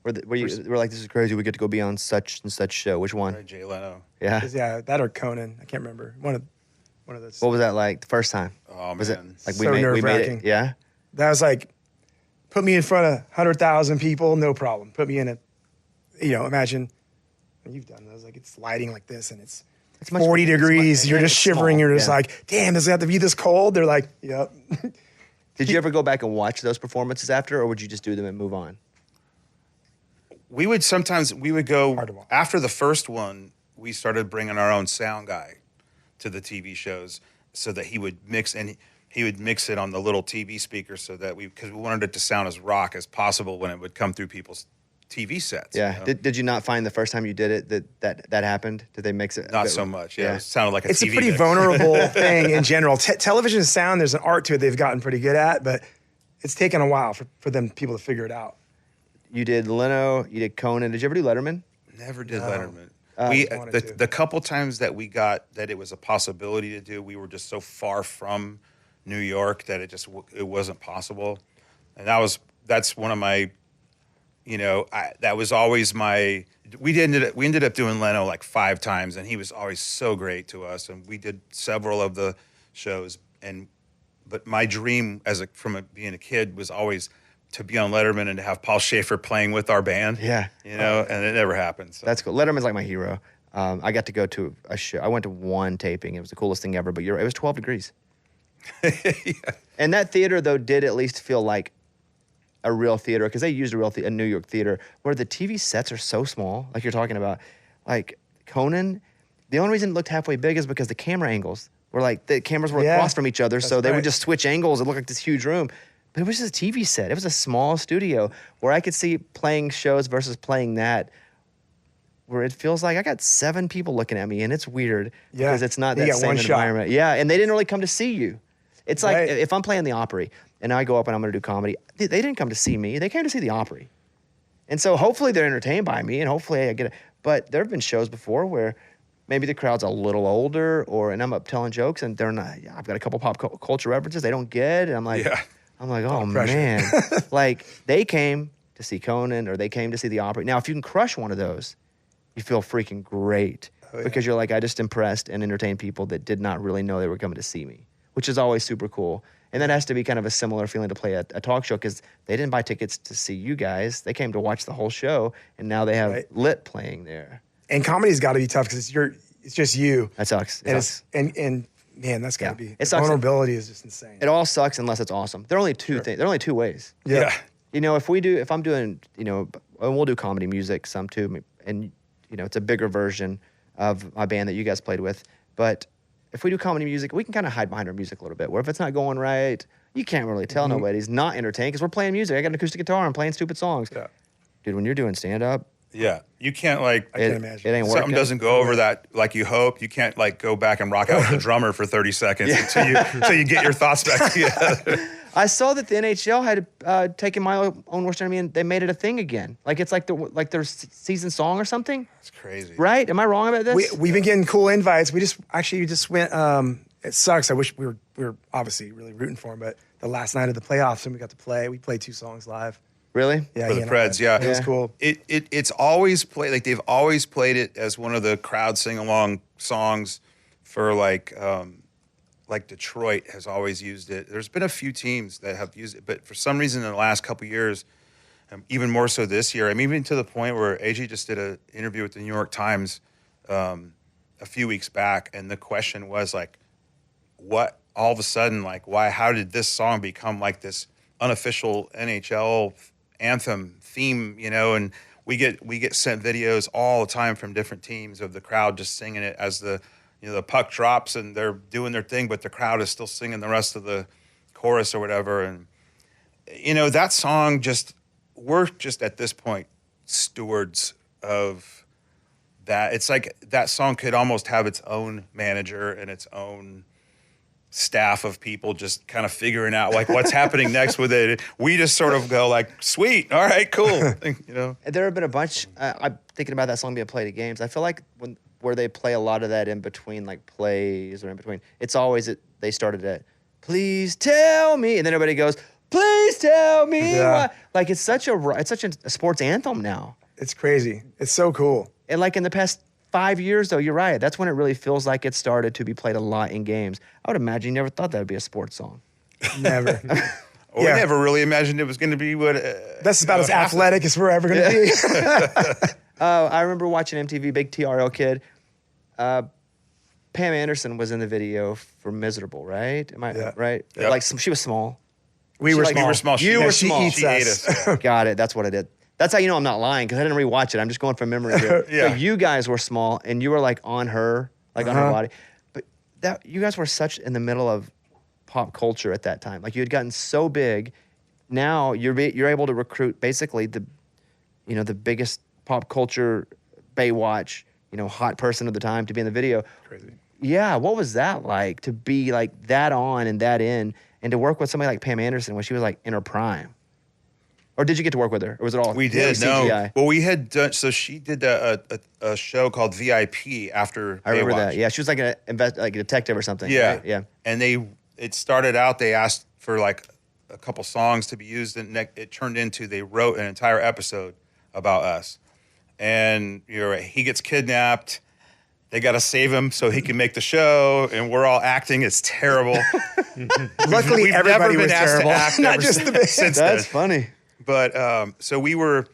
Where you were like, this is crazy, we get to go be on such and such show. Which one? Jay Leno. Yeah. Yeah, that or Conan. I can't remember. One of those. What was that like the first time? Oh, man. Was it like So we made nerve-wracking. it? Yeah. That was like, put me in front of 100,000 people, no problem. Put me in imagine, you've done those, like it's lighting like this and it's 40 degrees. You're just shivering. You're just like, damn, does it have to be this cold? They're like, yep. Did you ever go back and watch those performances after, or would you just do them and move on? We would go after the first one. We started bringing our own sound guy to the TV shows so that he would mix it on the little TV speaker so that because we wanted it to sound as rock as possible when it would come through people's TV sets. Yeah. Did you not find the first time you did it that happened? Did they mix it? Not so much. Yeah. It sounded like it's TV a pretty mix. vulnerable thing in general. Television sound, there's an art to it they've gotten pretty good at, but it's taken a while for people to figure it out. You did Leno, you did Conan. Did you ever do Letterman? Never did Letterman. The couple times that we got that it was a possibility to do, we were just so far from New York that it wasn't possible, and that's one of my, that was always my. We ended up doing Leno like 5 times, and he was always so great to us, and we did several of the shows, but my dream from being a kid was always to be on Letterman and to have Paul Schaefer playing with our band. Yeah. And it never happened. So. That's cool. Letterman's like my hero. I got to go to a show. I went to one taping. It was the coolest thing ever, but it was 12 degrees. Yeah. And that theater, though, did at least feel like a real theater because they used a New York theater where the TV sets are so small, like you're talking about. Like Conan, the only reason it looked halfway big is because the camera angles were like, the cameras were across from each other, so they would just switch angles. It looked like this huge room. But it was just a TV set. It was a small studio where I could see playing shows versus playing that, where it feels like I got 7 people looking at me, and it's weird because it's not that same environment. Yeah, and they didn't really come to see you. It's like if I'm playing the Opry and I go up and I'm going to do comedy, they didn't come to see me. They came to see the Opry. And so hopefully they're entertained by me, and hopefully I get it. But there have been shows before where maybe the crowd's a little older, and I'm up telling jokes, and they're not. I've got a couple pop culture references they don't get, and I'm like, oh man, like they came to see Conan or they came to see the Opry. Now, if you can crush one of those, you feel freaking great because you're like, I just impressed and entertained people that did not really know they were coming to see me, which is always super cool. And that has to be kind of a similar feeling to play a talk show because they didn't buy tickets to see you guys. They came to watch the whole show, and now they have Lit playing there. And comedy's got to be tough because it's just you. That sucks. And man, that's got to be. It sucks. Vulnerability is just insane. It all sucks unless it's awesome. There are only two things. There are only 2 ways. Yeah. You know, if I'm doing, you know, and we'll do comedy music some too, and you know, it's a bigger version of my band that you guys played with, but if we do comedy music, we can kind of hide behind our music a little bit. Where if it's not going right, you can't really tell nobody's not entertained because we're playing music. I got an acoustic guitar. I'm playing stupid songs. Yeah. Dude, when you're doing stand-up, you can't like. I can't imagine. It ain't working. Something doesn't go over that like you hope. You can't like go back and rock out with the drummer for 30 seconds until you get your thoughts back together. I saw that the NHL had taken My Own Worst Enemy and they made it a thing again. Like it's like their season song or something. It's crazy, right? Am I wrong about this? We've been getting cool invites. We just went. It sucks. I wish we were obviously really rooting for him, but the last night of the playoffs and we got to play. We played 2 songs live. Really? Yeah, for the Preds. Yeah, it was cool. It's always played like they've always played it as one of the crowd sing along songs for like Detroit has always used it. There's been a few teams that have used it, but for some reason in the last couple of years, even more so this year, I'm even to the point where AJ just did an interview with the New York Times a few weeks back, and the question was like, what all of a sudden, like, why, how did this song become like this unofficial NHL anthem theme, you know? And we get sent videos all the time from different teams of the crowd just singing it as the puck drops and they're doing their thing, but the crowd is still singing the rest of the chorus or whatever. And, you know, that song we're just at this point stewards of that. It's like that song could almost have its own manager and its own staff of people just kind of figuring out like what's happening next with it. We just sort of go like, sweet, all right, cool. You know, there have been a bunch. I'm thinking about that song being played at games. I feel like where they play a lot of that in between like plays or in between, it's always they started at please tell me, and then everybody goes please tell me why. Like it's such a sports anthem now. It's crazy. It's so cool. And like in the past 5 years, though, you're right. That's when it really feels like it started to be played a lot in games. I would imagine you never thought that would be a sports song. Never. We never really imagined it was going to be what. That's about as athletic as we're ever going to be. I remember watching MTV, big TRL kid. Pam Anderson was in the video for Miserable, right? Am I right? Yep. Like she was small. We were small. You were small. She ate us. Got it. That's what I did. That's how you know I'm not lying because I didn't rewatch it. I'm just going from memory here. So you guys were small and you were like on her, like on her body. But you guys were such in the middle of pop culture at that time. Like you had gotten so big. Now you're able to recruit basically the biggest pop culture Baywatch, hot person of the time to be in the video. Crazy. Yeah. What was that like to be like that on and that in and to work with somebody like Pam Anderson when she was like in her prime? Or did you get to work with her? Or was it all We did, CGI? no. Well, we had done, so she did a show called VIP after I remember Baywatch. that. Yeah, she was like a detective or something. Yeah. Right? Yeah. And it started out, they asked for like a couple songs to be used, and it turned into, they wrote an entire episode about us. And you're right, he gets kidnapped. They got to save him so he can make the show, and we're all acting. It's terrible. Luckily, We've everybody never was been asked terrible. to act Not ever just the band. since That's then. funny. But so we were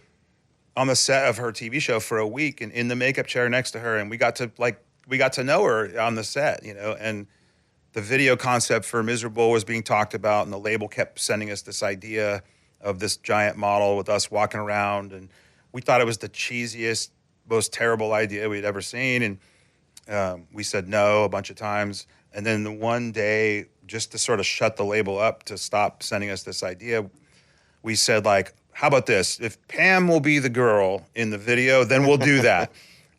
on the set of her TV show for a week, and in the makeup chair next to her, and we got to know her on the set, and the video concept for Miserable was being talked about, and the label kept sending us this idea of this giant model with us walking around, and we thought it was the cheesiest, most terrible idea we'd ever seen, and we said no a bunch of times. And then the one day, just to sort of shut the label up, to stop sending us this idea, we said, like, how about this? If Pam will be the girl in the video, then we'll do that.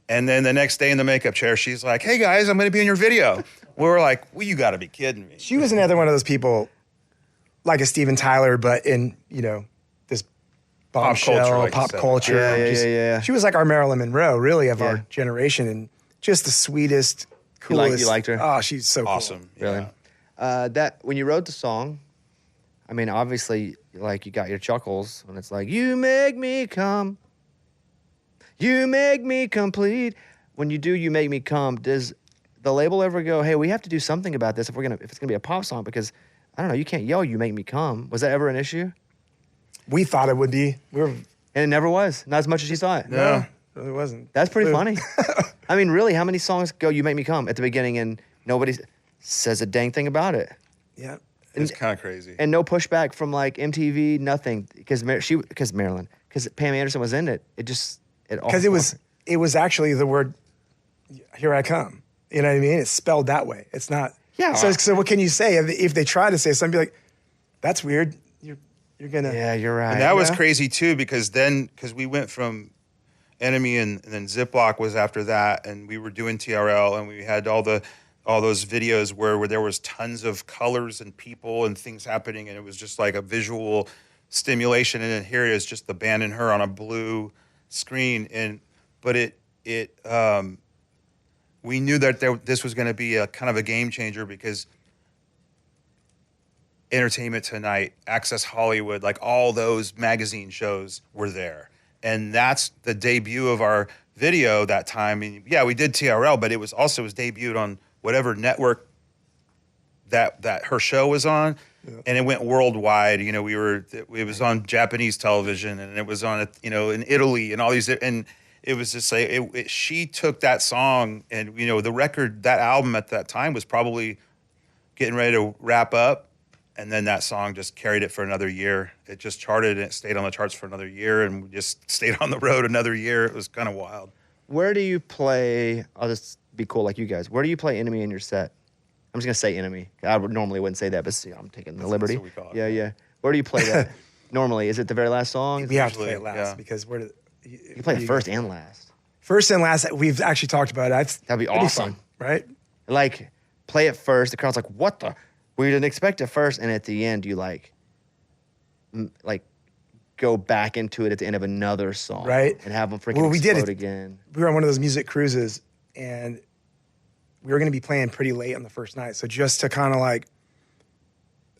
And then the next day in the makeup chair, she's like, hey, guys, I'm going to be in your video. We were like, well, you got to be kidding me. She was another one of those people, like a Steven Tyler, but in, this bombshell, pop culture. Yeah. She was like our Marilyn Monroe, really, of our generation, and just the sweetest, coolest. You liked her? Oh, she's so awesome. Cool. Really? That when you wrote the song, I mean, obviously, like, you got your chuckles when it's like, you make me come, you make me complete. When you do You Make Me Come, does the label ever go, hey, we have to do something about this if it's gonna be a pop song, because I don't know, you can't yell You Make Me Come. Was that ever an issue? We thought it would be. And it never was. Not as much as you thought. No, it really wasn't. That's pretty funny. I mean, really, how many songs go You Make Me Come at the beginning and nobody says a dang thing about it? Yeah. It's kind of crazy. And no pushback from like MTV, nothing, because Pam Anderson was in it. Because it was actually the word "Here I Come." You know what I mean? It's spelled that way. It's not. Yeah. So what can you say if they try to say something? Be like, that's weird. You're gonna. Yeah, you're right. And that was crazy too, because we went from Enemy and then Ziploc was after that, and we were doing TRL, and we had all those videos where there was tons of colors and people and things happening, and it was just like a visual stimulation. And then here it is, just the band and her on a blue screen. But we knew that this was going to be a kind of a game changer, because Entertainment Tonight, Access Hollywood, like all those magazine shows were there. And that's the debut of our video that time. I mean, yeah, we did TRL, but it was debuted on whatever network that her show was on. Yeah. And it went worldwide. It was on Japanese television, and it was on, in Italy and all these, and it was just like, she took that song, and, the record, that album at that time was probably getting ready to wrap up. And then that song just carried it for another year. It just charted, and it stayed on the charts for another year, and we just stayed on the road another year. It was kind of wild. Where do you play, I'll just be cool like you guys, where do you play Enemy in your set? I'm just going to say Enemy. I normally wouldn't say that, but see, I'm taking the liberty. That's what we call it. Yeah. Where do you play that normally? Is it the very last song? We have to play it last, because you play it first and last. First and last, we've actually talked about it. That'd be awesome. Fun, right? Like, play it first. The crowd's like, what the? We didn't expect it first, and at the end, you like go back into it at the end of another song, right? And have them freaking explode again. We were on one of those music cruises, and we were going to be playing pretty late on the first night. So just to kind of like,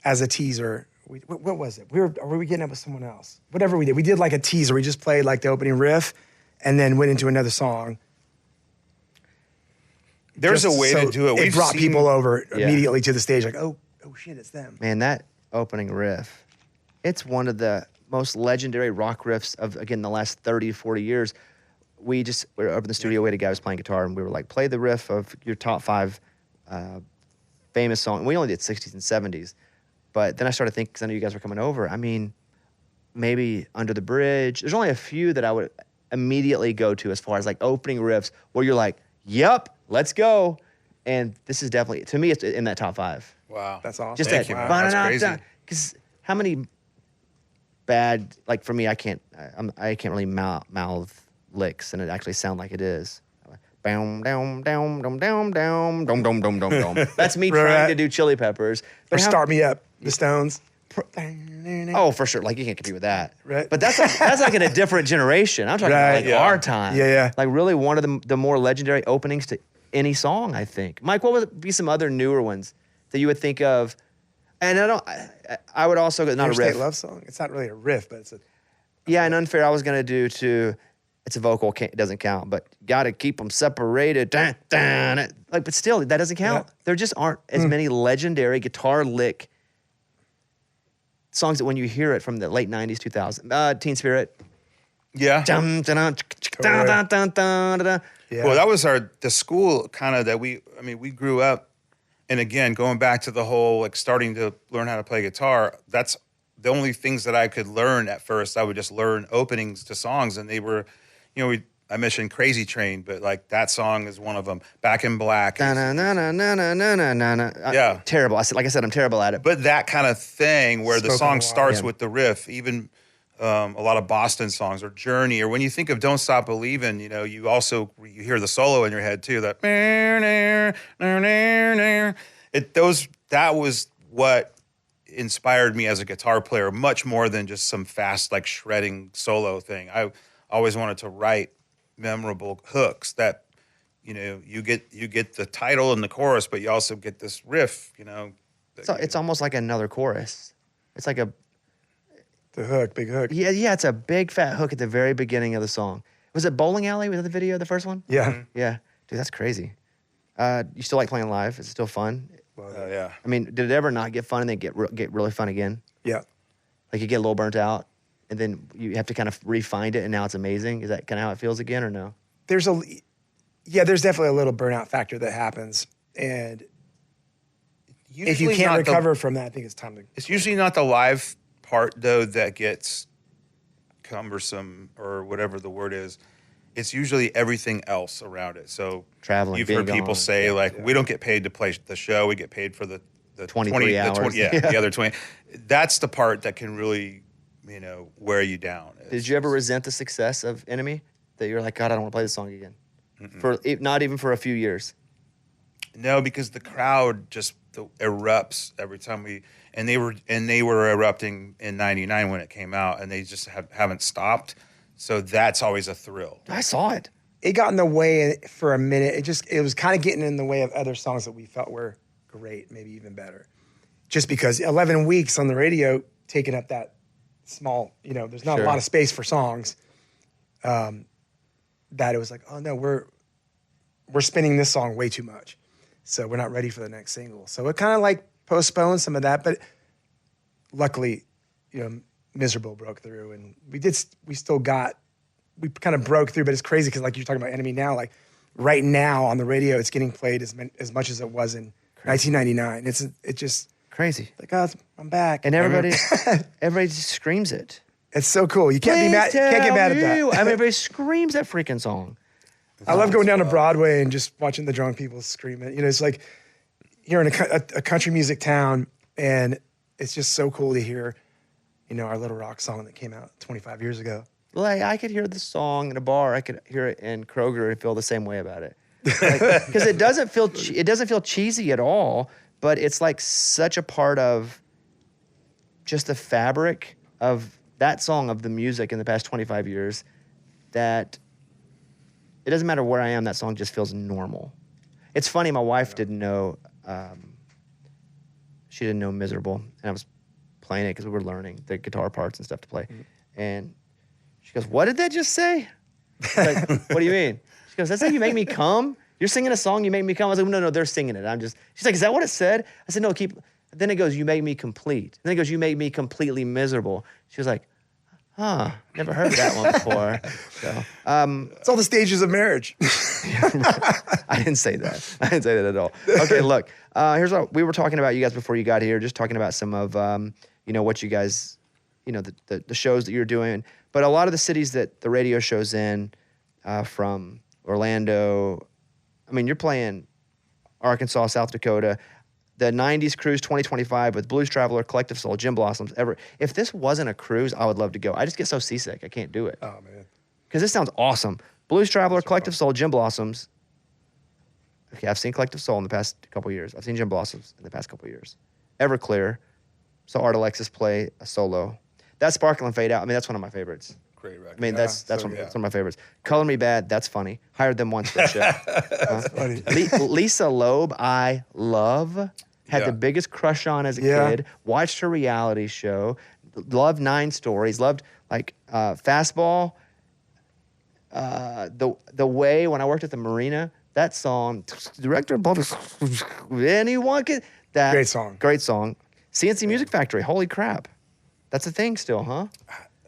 as a teaser, what was it? Were we getting up with someone else? Whatever we did like a teaser. We just played like the opening riff, and then went into another song. There's a way to do it. It brought people over immediately to the stage, like, oh shit, it's them. Man, that opening riff, it's one of the most legendary rock riffs of, again, the last 30, 40 years. We were over in the studio, we had a guy who was playing guitar, and we were like, play the riff of your top 5 famous songs. And we only did 60s and 70s. But then I started thinking, because I knew you guys were coming over, I mean, maybe Under the Bridge. There's only a few that I would immediately go to as far as like opening riffs where you're like, yep, let's go. And this is definitely, to me, it's in that top 5. Wow. That's awesome. Just Thank you, man. That's crazy. Because how many bad, like for me, I can't really mouth licks and it actually sound like it is. Down, down, down, down, down, down, dum, dum, dum, dum, dum. That's me trying to do Chili Peppers. Or Start Me Up, the Stones. Oh, for sure. Like, you can't compete with that. Right. But that's like in a different generation. I'm talking about like our time. Yeah. Like really one of the more legendary openings to any song, I think. Mike, what would be some other newer ones that you would think of? And I would also go, not a riff. State Love Song. It's not really a riff, but it's a... Yeah, and Unfair I was going to do too. It's a vocal, it doesn't count, but got to keep them separated. Dun, dun, like, but still, that doesn't count. Yeah. There just aren't as many legendary guitar lick songs that when you hear it from the late 90s, 2000s. Teen Spirit. Yeah. Dun, dun, dun, dun, dun, dun, dun, dun. Yeah. Well, that was the school kind of that we grew up, and again, going back to the whole, like, starting to learn how to play guitar, that's the only things that I could learn at first. I would just learn openings to songs, and they were, I I mentioned Crazy Train, but like that song is one of them. Back in Black. Yeah. Terrible. Like I said, I'm terrible at it. But that kind of thing where the song starts Yeah. with the riff, even a lot of Boston songs or Journey, or when you think of Don't Stop Believin', you know, you hear the solo in your head too. That that was what inspired me as a guitar player, much more than just some fast like shredding solo thing. I always wanted to write memorable hooks that, you know, you get the title and the chorus, but you also get this riff, you know. So it's almost like another chorus. It's like the hook, big hook. Yeah, it's a big fat hook at the very beginning of the song. Was it Bowling Alley? Was that the video, the first one? Yeah. Mm-hmm. Yeah. Dude, that's crazy. You still like playing live? Is it still fun? Yeah. I mean, did it ever not get fun and then get really fun again? Yeah. Like you get a little burnt out and then you have to kind of re-find it and now it's amazing? Is that kind of how it feels again or no? There's definitely a little burnout factor that happens. And if you can't recover from that, I think it's time to... It's usually not the live part, though, that gets cumbersome or whatever the word is. It's usually everything else around it. So traveling, you've heard people say, we don't get paid to play the show. We get paid for the 23 hours. The other 20. That's the part that can really, you know, wear you down. Did you ever resent the success of Enemy? That you're like, God, I don't want to play this song again? Not even for a few years. No, because the crowd just erupts every time they were erupting in '99 when it came out, and they just haven't stopped. So that's always a thrill. I saw it. It got in the way for a minute. It was kind of getting in the way of other songs that we felt were great, maybe even better. Just because 11 weeks on the radio taking up that small, you know, there's not a lot of space for songs. That it was like, oh no, we're spinning this song way too much. So we're not ready for the next single. So it kind of like postponed some of that, but luckily, you know, Miserable broke through, and we kind of broke through. But it's crazy because like you're talking about Enemy now, like right now on the radio, it's getting played as much as it was in 1999. It's just crazy. Like, oh, I'm back, and everybody just screams it. It's so cool. You can't be mad. Can't get mad at that. I mean, everybody screams that freaking song. I love going down to Broadway and just watching the drunk people scream it. You know, it's like you're in a country music town, and it's just so cool to hear, you know, our Little Rock song that came out 25 years ago. Like, I could hear the song in a bar. I could hear it in Kroger and feel the same way about it. Because it doesn't feel cheesy at all, but it's like such a part of just the fabric of that song, of the music in the past 25 years, that it doesn't matter where I am, that song just feels normal. It's funny, my wife didn't know, she didn't know Miserable, and I was playing it because we were learning the guitar parts and stuff to play. And she goes, what did that just say? I was like, what do you mean? She goes, that's how you make me come? You're singing a song, you make me come? I was like, no, they're singing it. She's like, is that what it said? I said, no, then it goes, you make me complete. Then it goes, you make me completely miserable. She was like, never heard that one before. So, it's all the stages of marriage. I didn't say that. I didn't say that at all. Okay, look, here's what we were talking about you guys before you got here, just talking about some of, you know, what you guys, you know, the shows that you're doing. But a lot of the cities that the radio show's in, from Orlando, I mean, you're playing Arkansas, South Dakota, the 90s Cruise 2025 with Blues Traveler, Collective Soul, Jim Blossoms. If this wasn't a cruise, I would love to go. I just get so seasick. I can't do it. Oh, man. Because this sounds awesome. Blues Traveler, Collective Soul, Jim Blossoms. Okay, I've seen Collective Soul in the past couple years. I've seen Jim Blossoms in the past couple years. Everclear. Saw Art Alexis play a solo. That Sparkle and Fade Out, I mean, that's one of my favorites. Great record. I mean, that's one of my favorites. Color Me Bad, that's funny. Hired Them Once for a show. That's funny. Lisa Loeb, I love. Had the biggest crush on as a kid. Watched her reality show. Loved 9 Stories. Loved like Fastball. The way when I worked at the marina, that song, director Bobby, anyone can. That Great song. Great song. CNC Music Factory. Holy crap, that's a thing still, huh?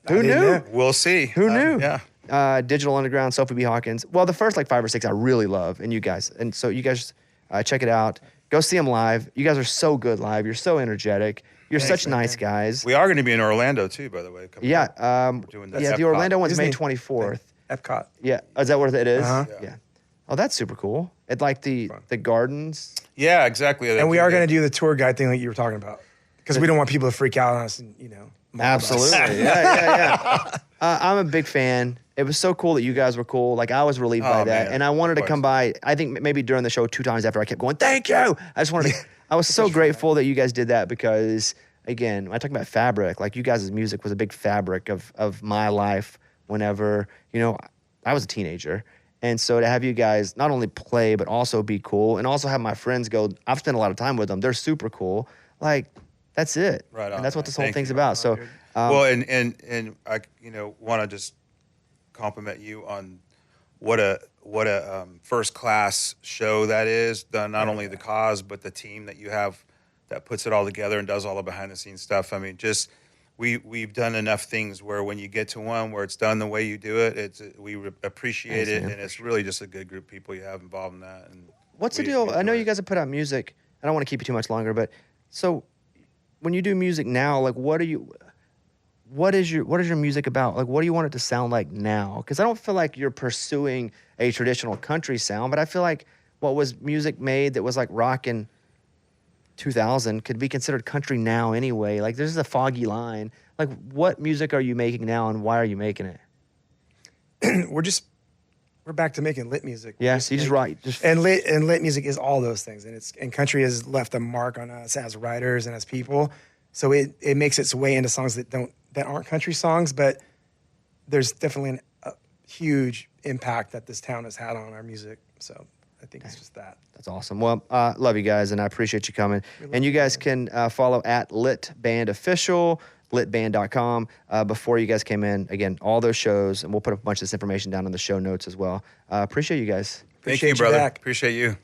Who didn't knew? know. We'll see. Who knew? Yeah. Digital Underground, Sophie B. Hawkins. Well, the first like 5 or 6 I really love, and you guys, and so you guys check it out. Go see them live. You guys are so good live. You're so energetic. You're such nice guys. We are going to be in Orlando too, by the way. Yeah. We're doing that. The Orlando one's May 24th. Epcot. Yeah. Oh, is that what it is? Uh-huh. Yeah. Oh, that's super cool. At like the gardens. Yeah, exactly. And we are going to do the tour guide thing like you were talking about, because we don't want people to freak out on us and, mob us. Absolutely. Yeah. I'm a big fan. It was so cool that you guys were cool. Like, I was relieved by that. Man. And I wanted to come by. I think maybe during the show 2 times after I kept going, thank you. I just wanted to, I was so grateful that you guys did that because, again, when I talk about fabric, like you guys' music was a big fabric of my life whenever, I was a teenager. And so to have you guys not only play, but also be cool and also have my friends go, I've spent a lot of time with them. They're super cool. Like, that's it. Right on, and that's what this whole Thank thing's you. about. So, Well, and I want to just compliment you on what a first class show that is. Not only the cause, but the team that you have that puts it all together and does all the behind the scenes stuff. I mean, just we've done enough things where when you get to one where it's done the way you do it, we appreciate it, man. and it's really just a good group of people you have involved in that. And what's the we deal? I know enjoy you it. guys have put out music. I don't want to keep you too much longer, but so when you do music now, like what is your music about? Like, what do you want it to sound like now? Because I don't feel like you're pursuing a traditional country sound, but I feel like what was music made that was like rock in 2000 could be considered country now anyway. Like, there's a foggy line. Like, what music are you making now, and why are you making it? We're back to making lit music. Yeah, so you just write. And lit music is all those things, and country has left a mark on us as writers and as people. So it makes its way into songs that aren't country songs, but there's definitely a huge impact that this town has had on our music. So I think it's just that. That's awesome. Well, love you guys, and I appreciate you coming. And you guys can follow at Lit Band Official, litband.com. Before you guys came in, again, all those shows, and we'll put a bunch of this information down in the show notes as well. Appreciate you guys. Thank Appreciate you, you brother. back. Appreciate you.